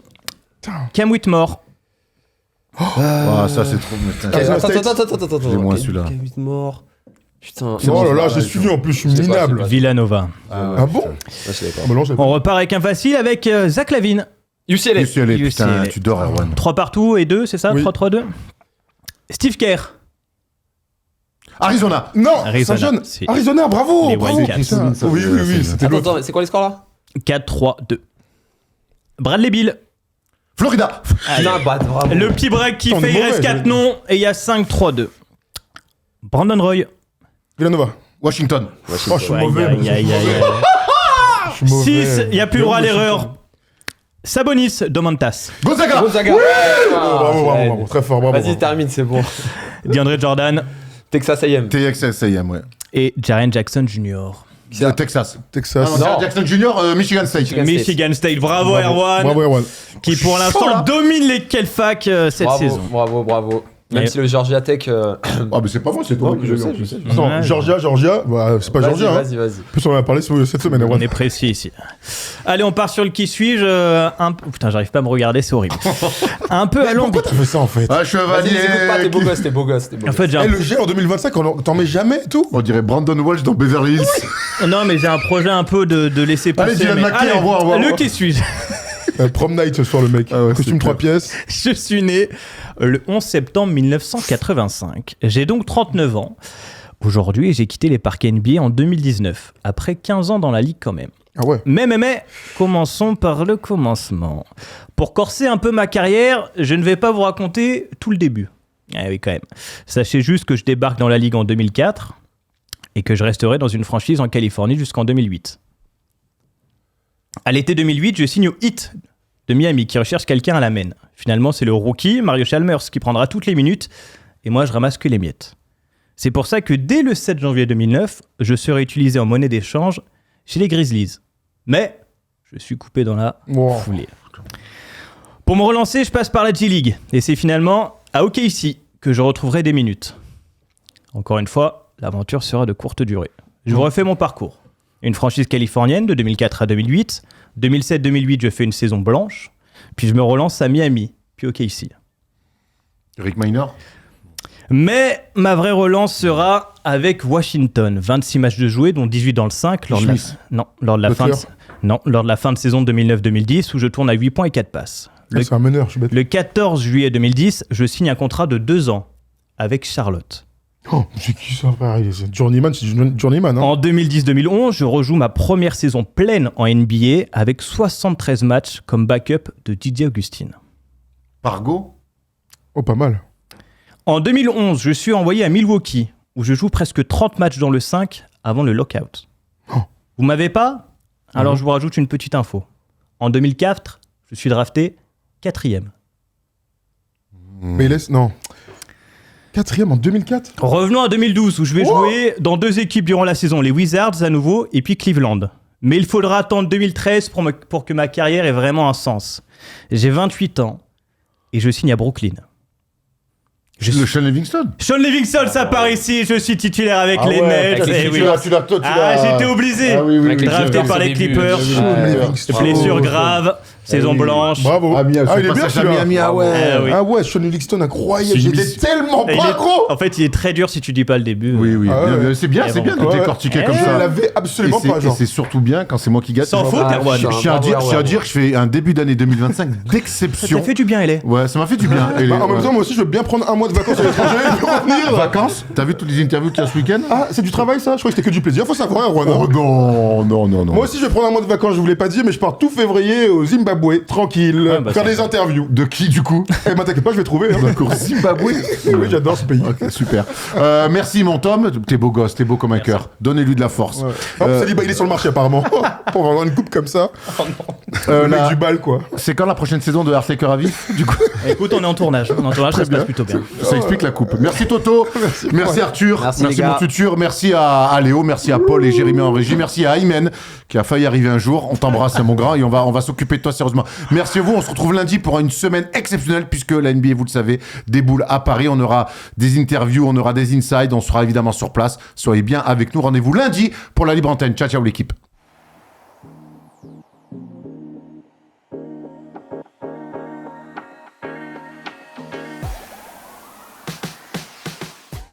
Speaker 2: Putain.
Speaker 4: Cam Whitmore.
Speaker 1: Ah, ça, c'est trop. putain.
Speaker 2: Arizona
Speaker 3: Attends.
Speaker 1: J'ai moins celui-là.
Speaker 3: Mort. Putain.
Speaker 2: Oh là là, j'ai suivi en plus, je suis
Speaker 3: Je sais pas,
Speaker 2: minable.
Speaker 3: je sais
Speaker 4: Villanova.
Speaker 2: Ah bon?
Speaker 3: Je savais pas.
Speaker 2: Ah bah non, j'avais
Speaker 4: On repart avec un facile avec Zach Lavine.
Speaker 3: UCLA.
Speaker 1: UCLA, putain,
Speaker 4: UCLA.
Speaker 1: tu dors, Erwan.
Speaker 4: 3 partout et 2, c'est ça?
Speaker 2: Oui.
Speaker 4: 3-3-2. Steve Kerr.
Speaker 1: Arizona.
Speaker 2: Non,
Speaker 4: Arizona,
Speaker 2: Saint-John.
Speaker 4: c'est-
Speaker 2: Arizona, bravo.
Speaker 4: Les
Speaker 2: bravo.
Speaker 4: Wildcats.
Speaker 2: Putain.
Speaker 1: Ça,
Speaker 2: Oui,
Speaker 1: c'est-
Speaker 2: oui, oui,
Speaker 1: c'est-
Speaker 2: c'était l'autre.
Speaker 3: Attends, c'est quoi les scores là?
Speaker 4: 4-3-2. Bradley Bill.
Speaker 1: Florida.
Speaker 3: Putain, bah, bravo.
Speaker 4: Le petit break qui
Speaker 2: Putain, on
Speaker 4: fait,
Speaker 2: est
Speaker 4: il
Speaker 2: mauvais,
Speaker 4: reste 4
Speaker 2: j'avais-
Speaker 4: noms et il y a 5-3-2. Brandon Roy.
Speaker 2: Villanova.
Speaker 1: Washington.
Speaker 2: Oh, je suis
Speaker 4: Aïe,
Speaker 2: mauvais.
Speaker 4: aïe, aïe, aïe.
Speaker 2: Je suis mauvais.
Speaker 4: 6, il n'y a plus le droit à l'erreur. Sabonis Domantas.
Speaker 1: Gonzaga.
Speaker 3: Gonzaga.
Speaker 2: Bravo. Très fort, bravo.
Speaker 3: Vas-y, termine, c'est bon.
Speaker 4: DeAndre Jordan
Speaker 3: Texas A&M.
Speaker 1: TXS AM, ouais.
Speaker 4: et Jaren Jackson Jr.
Speaker 1: Texas.
Speaker 2: Texas.
Speaker 1: Ah, non,
Speaker 3: Non.
Speaker 1: Jackson Jr., Michigan State.
Speaker 3: Michigan.
Speaker 4: Michigan State. Bravo, Erwan.
Speaker 2: Bravo, Erwan.
Speaker 4: Qui pour
Speaker 1: Chaud,
Speaker 4: l'instant
Speaker 1: là.
Speaker 4: domine les Kelfak cette saison.
Speaker 3: Bravo. Même
Speaker 4: Et-
Speaker 3: si le Georgia Tech.
Speaker 1: Ah, mais c'est pas moi, c'est toi
Speaker 3: Ouais,
Speaker 1: qui
Speaker 3: je
Speaker 1: l'as eu,
Speaker 3: sais,
Speaker 1: en
Speaker 3: je
Speaker 1: plus.
Speaker 3: sais.
Speaker 2: Attends,
Speaker 4: Ouais.
Speaker 2: Georgia, bah, c'est pas Georgia. Hein.
Speaker 3: Vas-y.
Speaker 2: En plus, on en a parlé cette semaine,
Speaker 4: On
Speaker 2: Erwan.
Speaker 4: est précis ici. Allez, on part sur le qui suis-je. Putain, j'arrive pas à me regarder, c'est horrible. Un peu
Speaker 2: Pourquoi
Speaker 4: alambiqué.
Speaker 2: t'as fait ça en fait?
Speaker 1: Ah,
Speaker 3: Vas-y,
Speaker 1: chevalier.
Speaker 3: les écoute pas, t'es beau gosse.
Speaker 4: En fait, j'ai un...
Speaker 2: Eh, le G en 2025, t'en mets jamais et tout?
Speaker 1: On dirait Brandon Walsh dans Beverly Hills.
Speaker 4: Non, mais j'ai un projet un peu de laisser passer.
Speaker 1: Allez, Dylan
Speaker 4: mais-
Speaker 1: McKay, au revoir.
Speaker 4: Le qui suis-je.
Speaker 2: Prom night ce soir, le mec.
Speaker 1: Ah ouais,
Speaker 2: Costume
Speaker 1: c'est
Speaker 2: 3
Speaker 1: clair.
Speaker 2: pièces.
Speaker 4: Je suis né le 11 septembre 1985. J'ai donc 39 ans. Aujourd'hui, j'ai quitté les parcs NBA en 2019, après 15 ans dans la ligue quand même.
Speaker 2: Ah ouais.
Speaker 4: Mais, commençons par le commencement. Pour corser un peu ma carrière, je ne vais pas vous raconter tout le début. Ah oui, quand même. Sachez juste que je débarque dans la ligue en 2004 et que je resterai dans une franchise en Californie jusqu'en 2008. À l'été 2008, je signe au Heat de Miami qui recherche quelqu'un à la main. Finalement, c'est le rookie Mario Chalmers qui prendra toutes les minutes et moi, je ramasse que les miettes. C'est pour ça que dès le 7 janvier 2009, je serai utilisé en monnaie d'échange chez les Grizzlies. Mais je suis coupé dans la
Speaker 2: Wow.
Speaker 4: foulée. Pour me relancer, je passe par la G-League. Et c'est finalement à OKC que je retrouverai des minutes. Encore une fois, l'aventure sera de courte durée. Je vous refais mon parcours. Une franchise californienne de 2004 à 2008. 2007-2008, je fais une saison blanche. Puis je me relance à Miami, puis OKC.
Speaker 1: Rick Minor.
Speaker 4: Mais ma vraie relance sera avec Washington. 26 matchs de joués, dont 18 dans le 5 lors de la,
Speaker 2: Smith.
Speaker 4: lors de la fin de,
Speaker 2: Butler.
Speaker 4: lors de la fin de saison 2009-2010 où je tourne à 8 points et 4 passes.
Speaker 2: Ah, c'est un meneur, je suis bête.
Speaker 4: Le 14 juillet 2010, je signe un contrat de 2 ans avec Charlotte.
Speaker 2: Oh, c'est qui ça, frère? C'est Journeyman, c'est Journeyman, hein?
Speaker 4: En 2010-2011, je rejoue ma première saison pleine en NBA avec 73 matchs comme backup de Didier Augustine.
Speaker 1: Pargo.
Speaker 2: Oh, pas mal.
Speaker 4: En 2011, je suis envoyé à Milwaukee où je joue presque 30 matchs dans le 5 avant le lockout.
Speaker 2: Oh.
Speaker 4: Vous m'avez pas? Alors je vous rajoute une petite info. En 2004, je suis drafté 4e.
Speaker 2: Mais laisse, non. 4ème en 2004?
Speaker 4: Revenons à 2012 où je vais jouer dans 2 équipes durant la saison, les Wizards à nouveau et puis Cleveland. Mais il faudra attendre 2013 pour que ma carrière ait vraiment un sens. J'ai 28 ans et je signe à Brooklyn.
Speaker 1: Le Sean Livingston.
Speaker 4: Sean Livingston, ça part ici. Je suis titulaire avec les Nets.
Speaker 3: avec les
Speaker 4: Eh oui.
Speaker 3: Clippers.
Speaker 4: J'étais obligé.
Speaker 1: Ah oui, oui,
Speaker 3: Avec
Speaker 1: oui.
Speaker 3: les
Speaker 4: Drafté
Speaker 3: Clippers
Speaker 4: par
Speaker 3: au
Speaker 4: les
Speaker 3: début,
Speaker 4: Clippers. Blessure grave, saison
Speaker 1: oui.
Speaker 4: blanche.
Speaker 2: Bravo.
Speaker 1: Ah, Miami,
Speaker 2: il est bien celui-là.
Speaker 1: Miami, ah ouais.
Speaker 4: Ah oui.
Speaker 2: Ah ouais, Sean Livingston, incroyable.
Speaker 1: C'est une
Speaker 2: J'étais
Speaker 1: mission.
Speaker 2: tellement
Speaker 4: Et
Speaker 2: pas gros.
Speaker 4: en fait, il est très dur si tu dis pas le début.
Speaker 1: Oui, oui.
Speaker 2: Ah ouais.
Speaker 1: Bien, c'est bien,
Speaker 4: Et
Speaker 1: c'est bien de
Speaker 2: bon.
Speaker 1: décortiquer
Speaker 4: Ouais.
Speaker 1: comme
Speaker 2: Je
Speaker 1: ça.
Speaker 2: l'avais absolument
Speaker 1: Et c'est-
Speaker 2: pas,
Speaker 1: et
Speaker 2: genre.
Speaker 1: c'est surtout bien quand c'est moi qui gagne.
Speaker 4: Sans faute,
Speaker 3: Ah,
Speaker 4: Erwan.
Speaker 3: putain.
Speaker 1: Je tiens à dire que je fais un début d'année 2025
Speaker 4: Ça
Speaker 1: d'exception.
Speaker 4: t'a fait du bien, LA.
Speaker 1: Ouais, ça m'a fait du bien. Et les-
Speaker 2: En même
Speaker 1: ouais.
Speaker 2: temps, moi aussi, je veux bien prendre un mois de vacances à l'étranger et revenir.
Speaker 1: Vacances. T'as vu toutes les interviews qu'il y a ce week-end?
Speaker 2: Ah, c'est du travail ça? Je crois que c'était que du plaisir. Faut savoir, Erwan.
Speaker 1: Oh non, non, non, non.
Speaker 2: Moi aussi, je vais prendre un mois de vacances, je vous l'ai pas dit, mais je pars tout février au Zimbabwe, tranquille,
Speaker 4: Ouais, bah,
Speaker 2: faire
Speaker 4: ça
Speaker 2: des interviews.
Speaker 1: De qui du coup?
Speaker 2: Eh ben, t'inquiète pas, je vais trouver. Hein.
Speaker 1: D'accord, Zimbabwe.
Speaker 2: Oui, j'adore ce pays.
Speaker 1: Ok, super. Merci mon Tom. T'es beau gosse, t'es beau comme un cœur. Donnez-lui de la force.
Speaker 2: Ouais. Hop, Saliba, il est sur le marché apparemment. Pour avoir une coupe comme ça. Le mec
Speaker 1: là,
Speaker 2: du bal, quoi.
Speaker 1: c'est quand la prochaine saison de Heartlaker à vif? Du coup,
Speaker 4: Écoute, on est en tournage. On est en tournage, ça se passe plutôt bien.
Speaker 1: ça explique la coupe. Merci Toto. Merci Arthur.
Speaker 3: Merci, les gars.
Speaker 1: mon futur. Merci à Léo. Merci à Paul et Jérémy en régie. Merci à Aymen qui a failli arriver un jour. On t'embrasse, mon grand, et on va s'occuper de toi sérieusement. Merci à vous. On se retrouve lundi pour une semaine exceptionnelle puisque la NBA, vous le savez, déboule à Paris. On aura des interviews, on aura des insides. On sera évidemment sur place. Soyez bien avec nous. Rendez-vous lundi pour la libre antenne. Ciao, ciao l'équipe.